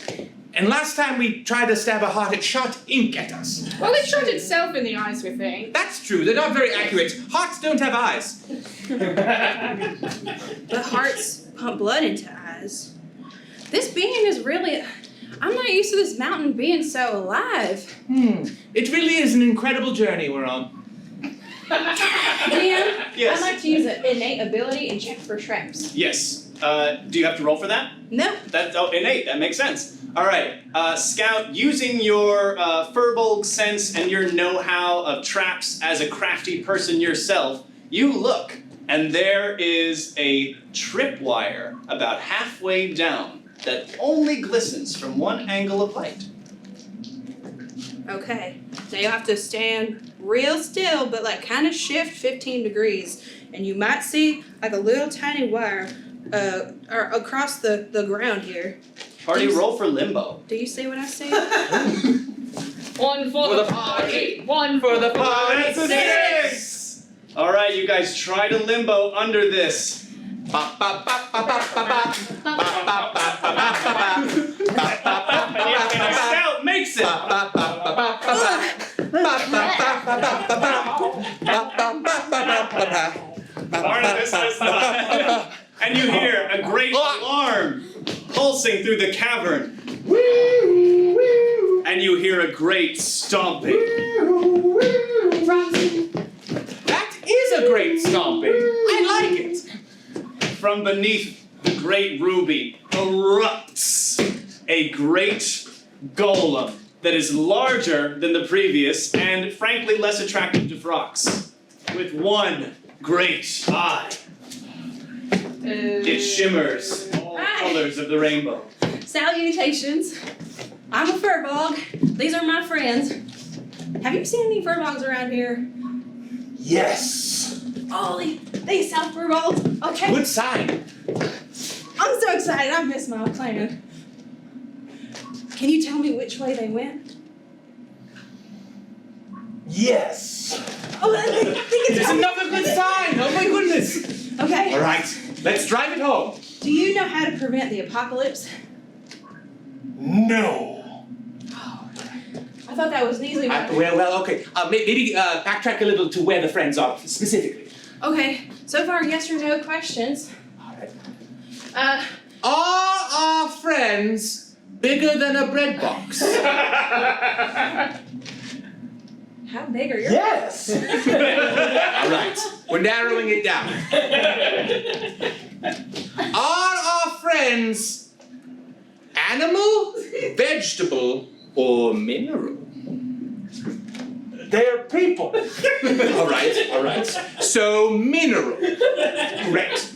And last time we tried to stab a heart, it shot ink at us. Well, it shot itself in the eyes, we think. That's true, they're not very accurate. Hearts don't have eyes. But hearts pump blood into eyes. This being is really. I'm not used to this mountain being so alive. It really is an incredible journey we're on. Liam, Yes. I'd like to use an innate ability and check for traps. Yes. Do you have to roll for that? Nope. That's innate. That makes sense. All right, Scout. Using your firbölg sense and your know-how of traps as a crafty person yourself, you look And there is a tripwire about halfway down that only glistens from one angle of light. Okay, so you'll have to stand real still, but like kind of shift 15 degrees, and you might see like a little tiny wire or across the ground here. Party roll for limbo. Do you see what I see? One for the party. One For the That's a 6! All right, you guys try to limbo under this. And Stout makes it. Barnabas is the and you hear a great alarm pulsing through the cavern. And you hear a great stomping. That is a great stomping. I like it. From beneath the great ruby erupts a great golem that is larger than the previous and frankly less attractive to Frox, with one great eye. It shimmers all colors of the rainbow. Salutations. I'm a furbog. These are my friends. Have you seen any furbogs around here? Yes. Oh, they sell furbogs. Okay. Good sign. I'm so excited. I missed my plan. Can you tell me which way they went? Yes. Oh, they can There's tell me. another good sign. Oh my goodness. Okay. All right, let's drive it home. Do you know how to prevent the apocalypse? No. I thought that was easily. Well, okay. Maybe backtrack a little to where the friends are specifically. Okay. So far, yes or no questions. All right. Uh, Are our friends bigger than a bread box? how big are your? Yes. All right, we're narrowing it down. Are our friends animal, vegetable, or mineral? They're people. All right. So mineral. Great.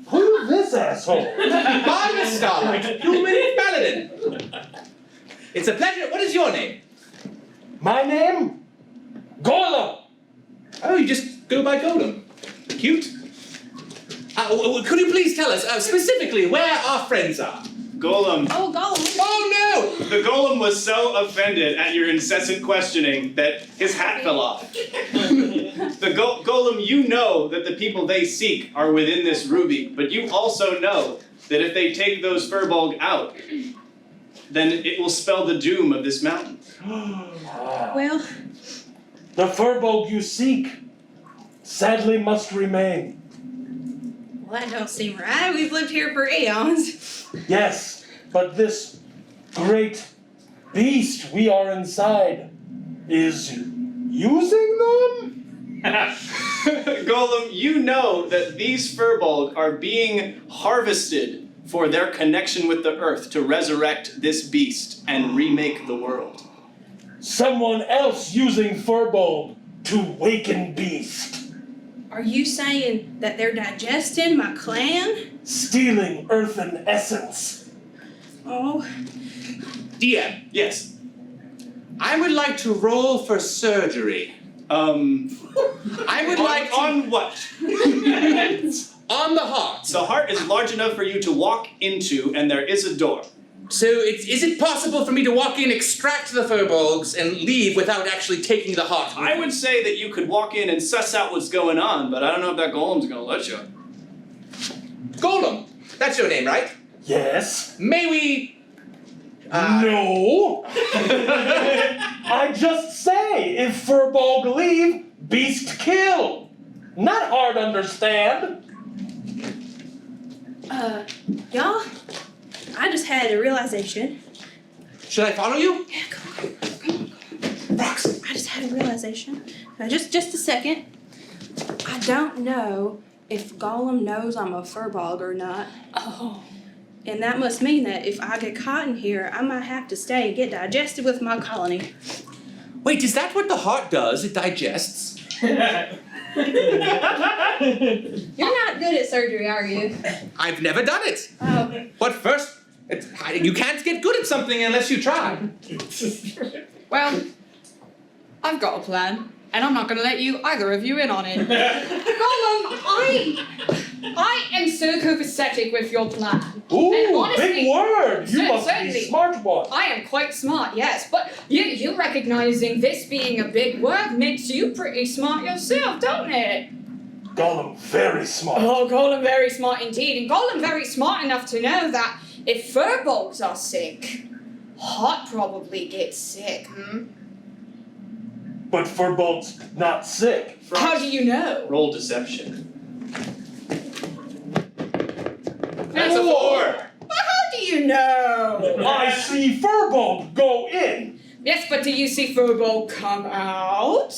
Who's this asshole? Barnabas Starlight, human paladin. It's a pleasure. What is your name? My name? Golem. Oh, you just go by Golem. Cute. Could you please tell us specifically where our friends are? Golem. Oh, Gollum. Oh no! The golem was so offended at your incessant questioning that his hat fell off. The golem, you know that the people they seek are within this ruby, but you also know that if they take those firbölg out, then it will spell the doom of this mountain. Well, The firbölg you seek sadly must remain. well, that don't seem right. We've lived here for eons. Yes, but this great beast we are inside is using them? Golem, you know that these firbölg are being harvested for their connection with the earth to resurrect this beast and remake the world. Someone else using firbölg to waken beast. Are you saying that they're digesting my clan? Stealing earthen essence. Oh, DM, Yes. I would like to roll for surgery. I would like to... On what? On the heart. The heart is large enough for you to walk into, and there is a door. So is it possible for me to walk in, extract the firbölgs, and leave without actually taking the heart? I would say that you could walk in and suss out what's going on, but I don't know if that golem's gonna let you. Golem, that's your name, right? Yes. May we... No. I just say, if firbölg leave, beast kill. Not hard to understand. y'all, I just had a realization. Should I follow you? Yeah, come on. Frox, I just had a realization. Just a second. I don't know if Gollum knows I'm a furbog or not. Oh. And that must mean that if I get caught in here, I might have to stay and get digested with my colony. Wait, is that what the heart does? It digests? You're not good at surgery, are you? I've never done it. Oh. But first, you can't get good at something unless you try. Well, I've got a plan, and I'm not going to let you either of you in on it. Gollum, I am so copacetic with your plan. Ooh, And honestly, big word! You must certainly. be smart one. I am quite smart, yes, but you recognizing this being a big word makes you pretty smart yourself, don't it? Gollum, very smart. Oh, Gollum very smart indeed, and Gollum very smart enough to know that if firbölgs are sick, Hot probably gets sick, But firbölg's not sick. How do you know? Roll deception. That's a 4. But how do you know? I see firbölg go in. Yes, but do you see firbölg come out?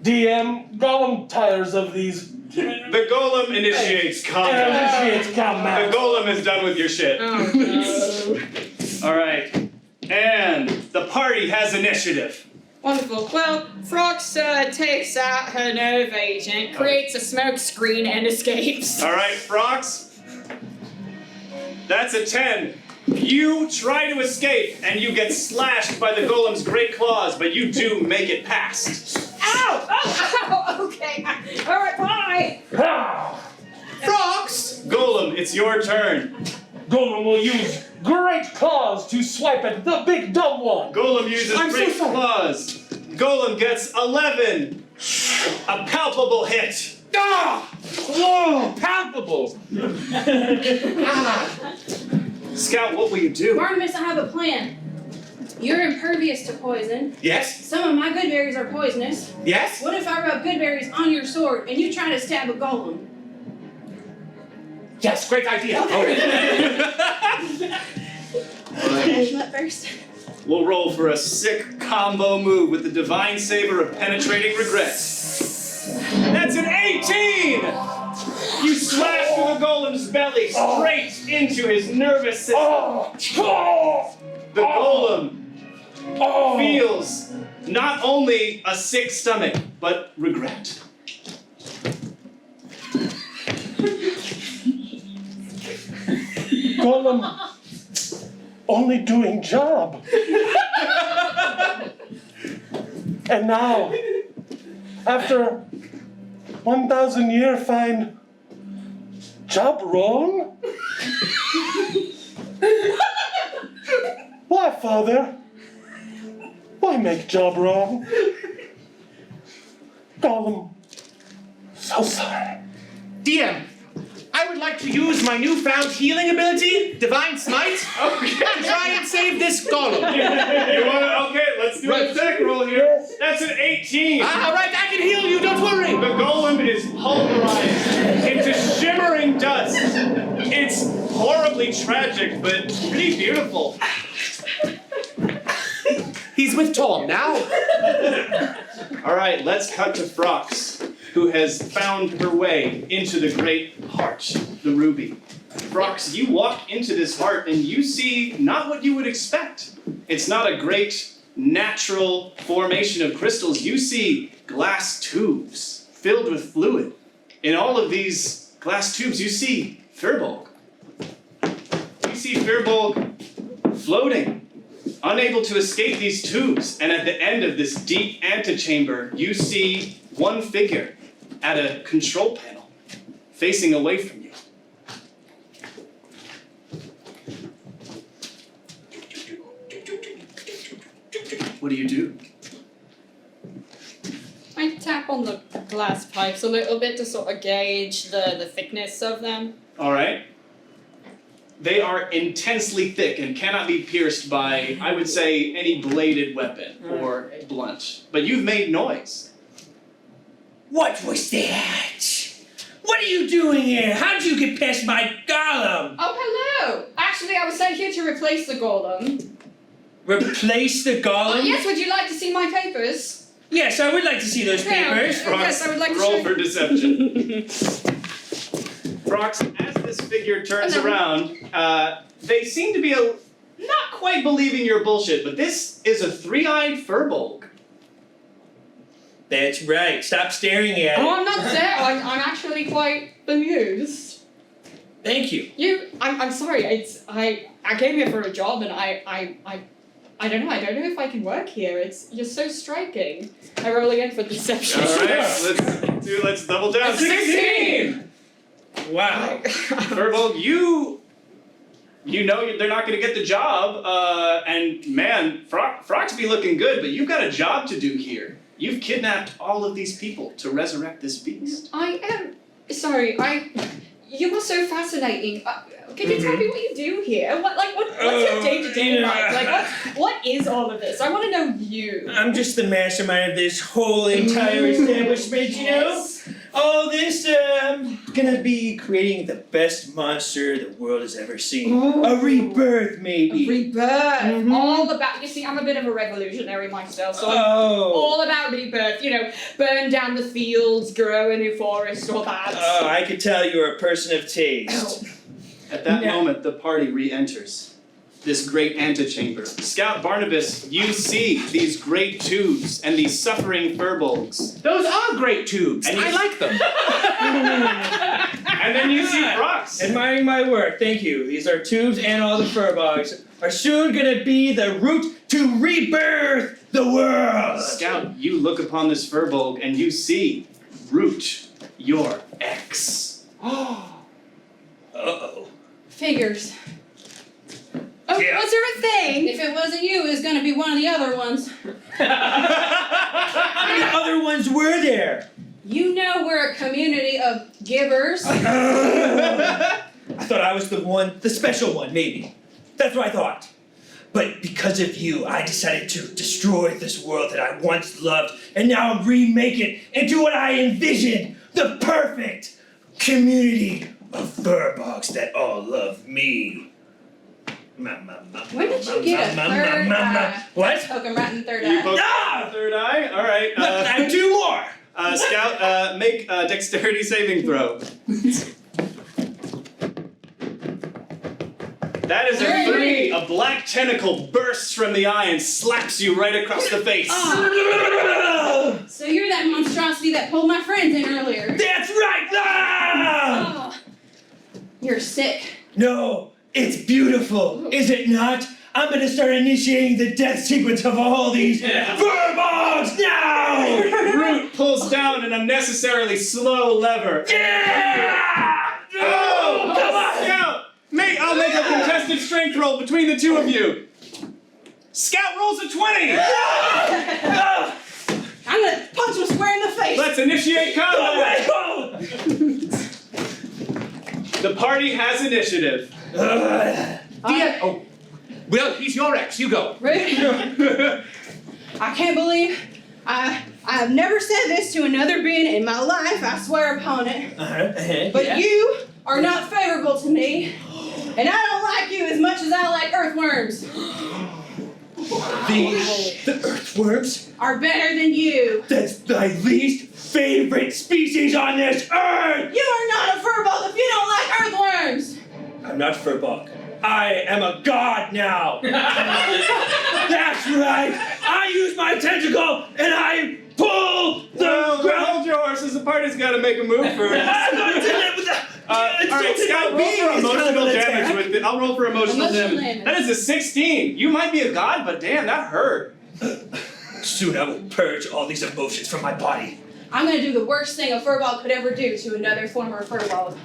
DM, Gollum tires of these. The golem initiates combat. Initiates combat. The golem is done with your shit. Oh no. Alright. And the party has initiative. Wonderful. Well, Frox takes out her nerve agent, creates a smoke screen, and escapes. Alright, Frox. That's a 10. You try to escape, and you get slashed by the golem's great claws, but you do make it past. Ow! Oh, okay. Alright, bye! Ah! Frox! Golem, it's your turn. Gollum will use great claws to swipe at the big dumb one. Golem uses I'm so great sorry. claws. Golem gets 11. A palpable hit. Ah! Whoa! Palpable! Scout, what will you do? Barnabas, I have a plan. You're impervious to poison. Yes? Some of my good berries are poisonous. Yes? What if I rub good berries on your sword and you try to stab a golem? Yes, great idea. That first. We'll roll for a sick combo move with the Divine Saber of Penetrating Regret. That's an 18! You slash through the golem's belly straight into his nervous system. The golem feels not only a sick stomach, but regret. Gollum, only doing job. And now, after 1,000 years, find job wrong? Why, Father? Why make job wrong? Gollum, so sorry. DM, I would like to use my newfound healing ability, Divine Smite, to try and save this golem. You want to? Okay, let's do an attack roll here. That's an 18. All right, I can heal you, don't worry. The golem is pulverized into shimmering dust. It's horribly tragic, but pretty beautiful. He's with Tom now. All right, let's cut to Frox, who has found her way into the great heart, the ruby. Frox, you walk into this heart and you see not what you would expect. It's not a great natural formation of crystals. You see glass tubes filled with fluid. In all of these glass tubes, you see firbölg. You see firbölg floating, unable to escape these tubes. And at the end of this deep antechamber, you see one figure at a control panel, facing away from you. What do you do? I tap on the glass pipes a little bit to sort of gauge the thickness of them. All right. They are intensely thick and cannot be pierced by, I would say, any bladed weapon or blunt. But you've made noise. What was that? What are you doing here? How'd you get past my golem? Oh, hello! Actually, I was sent here to replace the golem. Replace the golem? Yes, would you like to see my papers? Yes, I would like to see those papers. Frox, Yes, I would like to roll show for deception. Frox, as this figure turns around, they seem to be not quite believing your bullshit, but this is a three-eyed firbölg. That's right. Stop staring at Oh, it. I'm not there. I'm actually quite bemused. Thank you. I'm sorry. I came here for a job and I don't know. I don't know if I can work here. You're so striking. I roll again for deception. All right, let's double down. 16! Wow. Firbölg, you know they're not going to get the job, and man, Frox be looking good, but you've got a job to do here. You've kidnapped all of these people to resurrect this beast. I am sorry. You are so fascinating. Can you tell me what you do here? What's your day-to-day like? Like, what is all of this? I want to know you. I'm just the mastermind of this whole entire establishment, you know? All this, I'm gonna be creating the best monster the world has ever seen. A rebirth, maybe. Rebirth. All about. You see, I'm a bit of a revolutionary myself, so I'm all about rebirth. You know, burn down the fields, grow a new forest, all that. Oh, I could tell you're a person of taste. At that moment, the party re-enters this great antechamber. Scout Barnabas, you see these great tubes and these suffering firbölgs. Those are great tubes. And I like them. And then you see Frox. Admiring my work, thank you. These are tubes, and all the furbogs are soon gonna be the route to rebirth the world. Scout, you look upon this firbölg and you see Root, your ex. Uh-oh. Figures. Oh, Yeah. was there a thing? If it wasn't you, it was gonna be one of the other ones. How many other ones were there? You know we're a community of givers. I thought I was the special one, maybe. That's what I thought. But because of you, I decided to destroy this world that I once loved and now remake it into what I envisioned, the perfect community of furbogs that all love me. When did you get a third eye? What? Poke him right in the third You eye. poke Ah! the third eye? Alright. Look, I have two more. Scout, make a dexterity saving throw. That is a 3. A black tentacle bursts from the eye and slaps you right across the face. So you're that monstrosity that pulled my friends in earlier. That's right! Ah! Oh, you're sick. No, it's beautiful, is it not? I'm gonna start initiating the death sequence of all these furbogs now! Root pulls down an unnecessarily slow lever. Yeah! Oh! Come on! Scout! I'll make a contested strength roll between the two of you. Scout rolls a 20! I'm gonna punch him square in the face. Let's initiate combat! Go! The party has initiative. Well, he's your ex. You go. I can't believe I've never said this to another being in my life, I swear upon it. But you are not favorable to me, and I don't like you as much as I like earthworms. The earthworms? Are better than you. That's my least favorite species on this earth! You are not a furball if you don't like earthworms. I'm not furbog. I am a god now! That's right! I use my tentacle and I pull the ground! Hold your horses, the party's gotta make a move first. Alright, Scout, roll for emotional damage with it. I'll roll for emotional damage. That is a 16. You might be a god, but damn, that hurt. Soon I will purge all these emotions from my body. I'm gonna do the worst thing a furball could ever do to another former furball.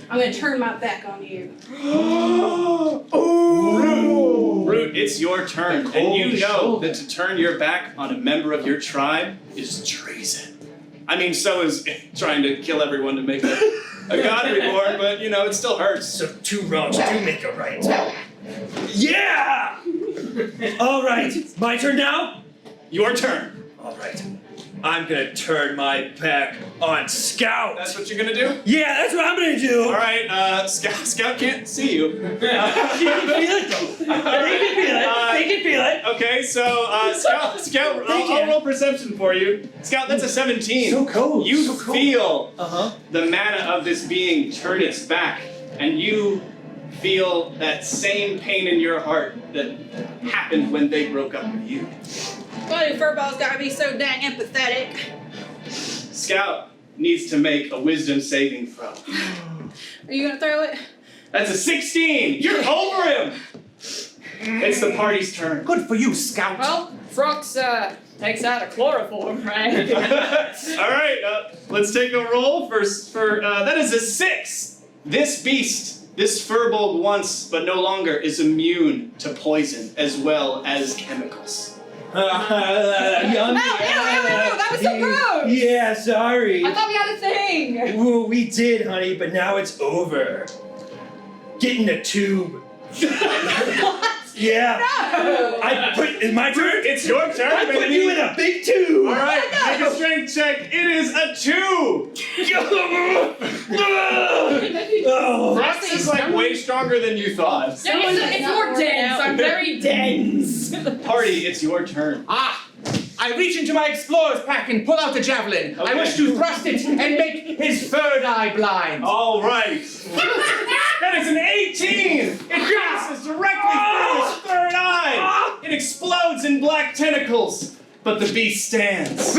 I'm gonna turn my back on you. Root, it's your turn, and you know that to turn your back on a member of your tribe is treason. I mean, so is trying to kill everyone to make a god reborn, but you know, it still hurts. So 2 wrongs do make a right. Yeah! All right, my turn now? Your turn. All right. I'm gonna turn my back on Scout. That's what you're gonna do? Yeah, that's what I'm gonna do. All right, Scout can't see you. They can feel it though. They can feel it. They can feel it. Okay, so Scout, I'll roll perception for you. Scout, that's a 17. So cold. You so cold. feel Uh-huh. the mana of this being turn its back, and you feel that same pain in your heart that happened when they broke up with you. Why do furballs gotta be so dang empathetic? Scout needs to make a wisdom saving throw. Are you gonna throw it? That's a 16! You're over him! It's the party's turn. Good for you, Scout. Well, Frox takes out a chloroform, right? Alright, let's take a roll for that is a 6! This beast, this firbölg once, but no longer, is immune to poison as well as chemicals. Ew, that was so gross! Yeah, sorry. I thought we had a thing! Well, we did, honey, but now it's over. Get in the tube. What? Yeah. No! It's my turn? It's your turn, I put you in a big tube. Alright, make a strength check. It is a 2! Oh. Frox is like way stronger than you thought. It's more dense. I'm very dense. Party, it's your turn. I reach into my explorer's pack and pull out the javelin. I Okay. wish to thrust it and make his third eye blind. Alright. That is an 18! It passes directly through his third eye! It explodes in black tentacles, but the beast stands.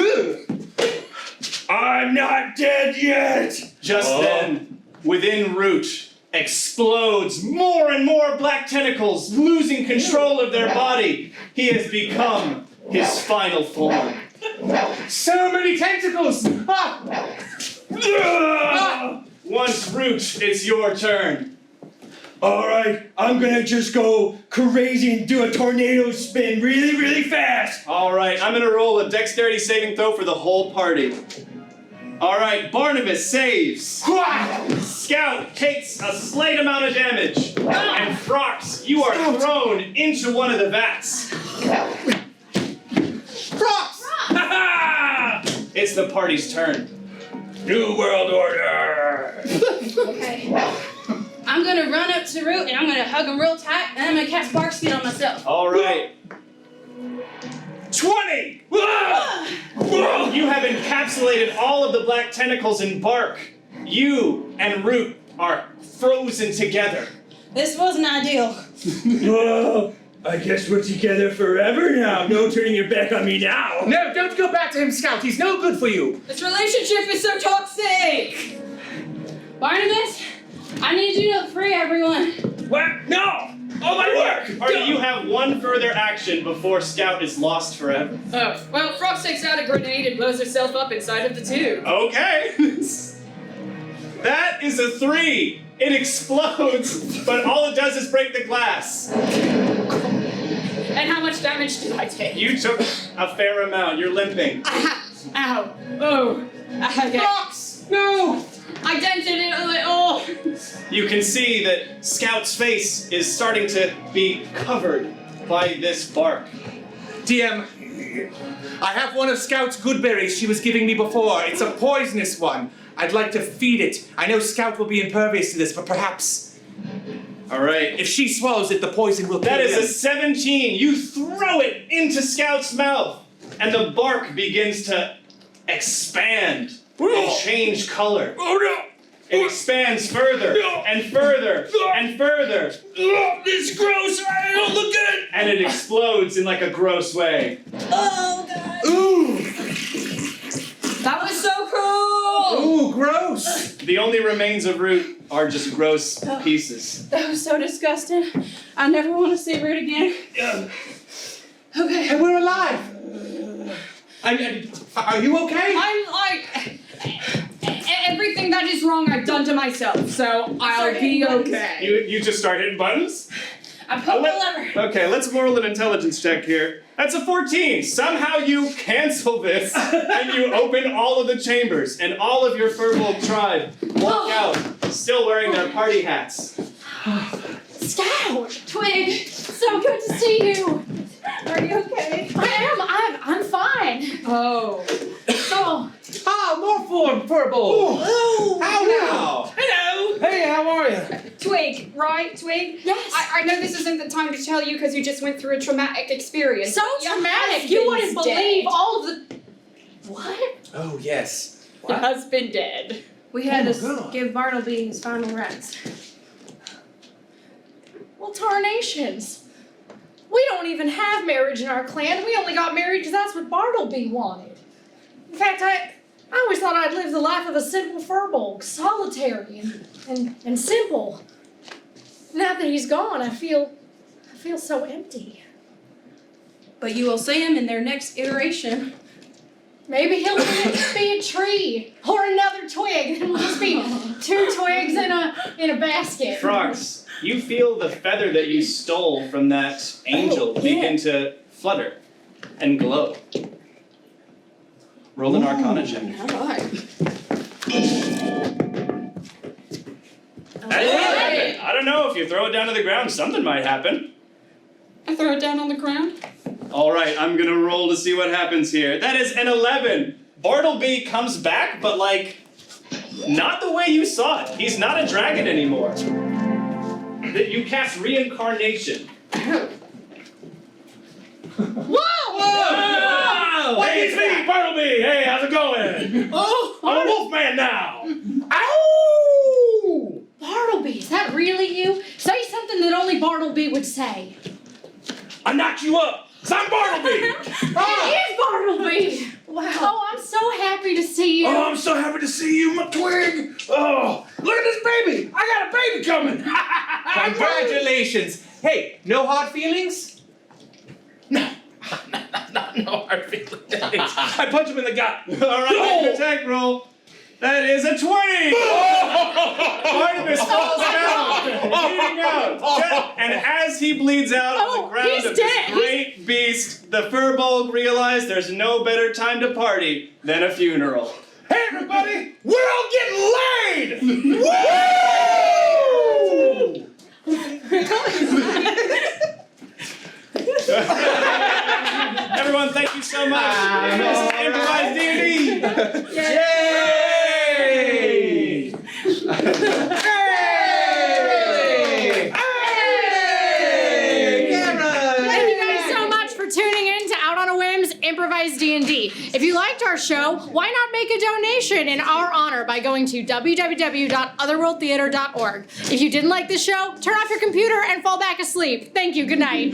I'm not dead yet. Just then, within Root, explodes more and more black tentacles, losing control of their body. He has become his final form. So many tentacles! Once Root, it's your turn. All right, I'm gonna just go crazy and do a tornado spin really, really fast. Alright, I'm gonna roll a dexterity saving throw for the whole party. Alright, Barnabas saves. Scout takes a slight amount of damage. And Frox, you are thrown into one of the vats. Frox! It's the party's turn. New world order. Okay. I'm gonna run up to Root and I'm gonna hug him real tight and I'm gonna cast Bark Skin on myself. Alright. 20! You have encapsulated all of the black tentacles in bark. You and Root are frozen together. This wasn't ideal. Well, I guess we're together forever now. No turning your back on me now. No, don't go back to him, Scout. He's no good for you. This relationship is so toxic! Barnabas, I need you to free everyone. What? No! All my work! Party, you have one further action before Scout is lost forever. Oh, well, Frox takes out a grenade and blows herself up inside of the tube. Okay. That is a 3. It explodes, but all it does is break the glass. And how much damage did I take? You took a fair amount. You're limping. Ow. Oh. Frox! No! I dented it a little. You can see that Scout's face is starting to be covered by this bark. DM, I have one of Scout's good berries she was giving me before. It's a poisonous one. I'd like to feed it. I know Scout will be impervious to this, but perhaps Alright. if she swallows it, the poison will kill That is him. a 17. You throw it into Scout's mouth, and the bark begins to expand and change color. Oh no! It expands further and further and further, Oh, this is gross! I don't look good! and it explodes in like a gross way. Oh, God. Ooh! That was so cool! Ooh, gross! The only remains of Root are just gross pieces. That was so disgusting. I never want to see Root again. Okay. And we're alive! Are you okay? I'm like... Everything that is wrong I've done to myself, so I'll be okay. You just start hitting buttons? I poked the lever. Okay, let's roll an intelligence check here. That's a 14. Somehow you cancel this and you open all of the chambers, and all of your firbölg tribe walk out, still wearing their party hats. Scout! Twig! So good to see you! Are you okay? I'm fine. Oh. Oh, more firbölg! How now? Hello! Hey, how are you? Twig, right? Twig? yes. I know this isn't the time to tell you because you just went through a traumatic experience. So Your traumatic. You wouldn't husband's believe dead. all of the. What? Oh, yes. Your husband dead. We had Oh, to God. give Bartleby his final rites. Well, tarnations. We don't even have marriage in our clan. We only got married because that's what Bartleby wanted. In fact, I always thought I'd live the life of a simple furball, solitary and simple. Now that he's gone, I feel so empty. But you will see him in their next iteration. Maybe he'll be a tree or another twig. It'll just be 2 twigs in a basket. Frox, you feel the feather that you stole from that angel begin to flutter and glow. Roll an Arcana check. Alright. I don't know, if you throw it down to the ground, something might happen. I throw it down on the ground. All right, I'm gonna roll to see what happens here. That is an 11. Bartleby comes back, but like, not the way you saw it. He's not a dragon anymore. You cast reincarnation. Whoa! Whoa! Hey, it's me, Bartleby. Hey, how's it going? Oh, I'm a wolfman now. Ow! Bartleby, is that really you? Say something that only Bartleby would say. I knocked you up. 'Cause I'm Bartleby. It is Bartleby! Wow. Oh, I'm so happy to see you. Oh, I'm so happy to see you, my twig. Oh, look at this baby. I got a baby coming. Congratulations. Hey, no hard feelings? No hard feelings. I punch him in the gut. All right, attack roll. That is a 20! Barnabas falls down, bleeding out. And as he bleeds out on the ground he's of dead. this great beast, the firbölg realize there's no better time to party than a funeral. Hey, everybody, we're all getting laid! Woo! Everyone, thank you so much. This is Improvised D&D. Yay! Thank you guys so much for tuning in to Out on a Whim's Improvised D&D. If you liked our show, why not make a donation in our honor by going to www.otherworldtheater.org. If you didn't like the show, turn off your computer and fall back asleep. Thank you. Good night.